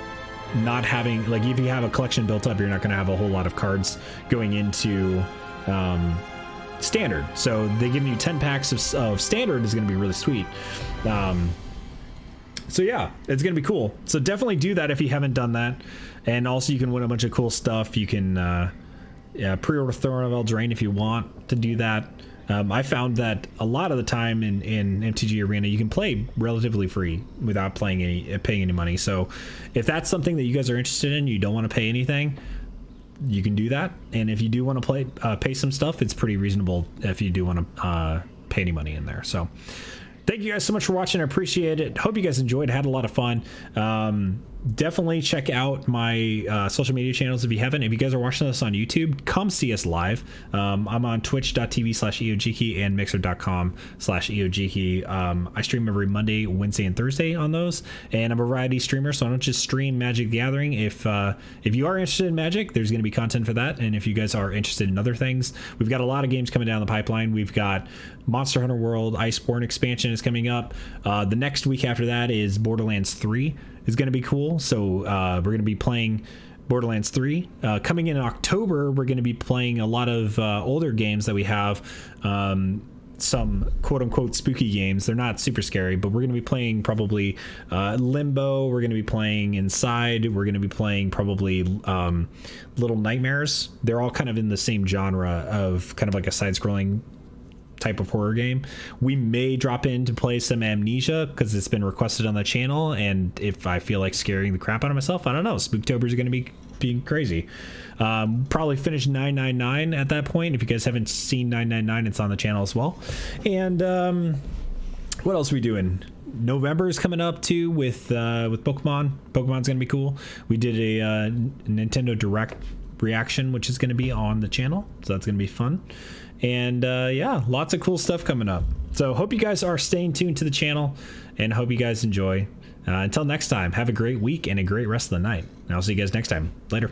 not having, like, if you have a collection built up, you're not going to have a whole lot of cards going into standard. So they give you 10 packs of standard is going to be really sweet. So yeah, it's going to be cool. So definitely do that if you haven't done that. And also you can win a bunch of cool stuff. You can pre-order Throne of Eldraine if you want to do that. I found that a lot of the time in MTG Arena, you can play relatively free without paying any money. So if that's something that you guys are interested in, you don't want to pay anything, you can do that. And if you do want to pay some stuff, it's pretty reasonable if you do want to pay any money in there. So thank you guys so much for watching. I appreciate it. Hope you guys enjoyed. Had a lot of fun. Definitely check out my social media channels if you haven't. If you guys are watching this on YouTube, come see us live. I'm on twitch.tv/Iojiki and mixer.com/Iojiki. I stream every Monday, Wednesday, and Thursday on those. And I'm a variety streamer, so I don't just stream Magic the Gathering. If you are interested in Magic, there's going to be content for that. And if you guys are interested in other things, we've got a lot of games coming down the pipeline. We've got Monster Hunter World Iceborne expansion is coming up. The next week after that is Borderlands 3 is going to be cool. So we're going to be playing Borderlands 3. Coming in October, we're going to be playing a lot of older games that we have. Some quote-unquote spooky games. They're not super scary, but we're going to be playing probably Limbo. We're going to be playing Inside. We're going to be playing probably Little Nightmares. They're all kind of in the same genre of kind of like a side-scrolling type of horror game. We may drop in to play some Amnesia because it's been requested on the channel, and if I feel like scaring the crap out of myself, I don't know, Spooktober is going to be being crazy. Probably finish 999 at that point. If you guys haven't seen 999, it's on the channel as well. And what else are we doing? November is coming up too with Pokemon. Pokemon's gonna be cool. We did a Nintendo Direct reaction, which is going to be on the channel, so that's going to be fun. And yeah, lots of cool stuff coming up. So hope you guys are staying tuned to the channel, and hope you guys enjoy. Until next time, have a great week and a great rest of the night. And I'll see you guys next time. Later.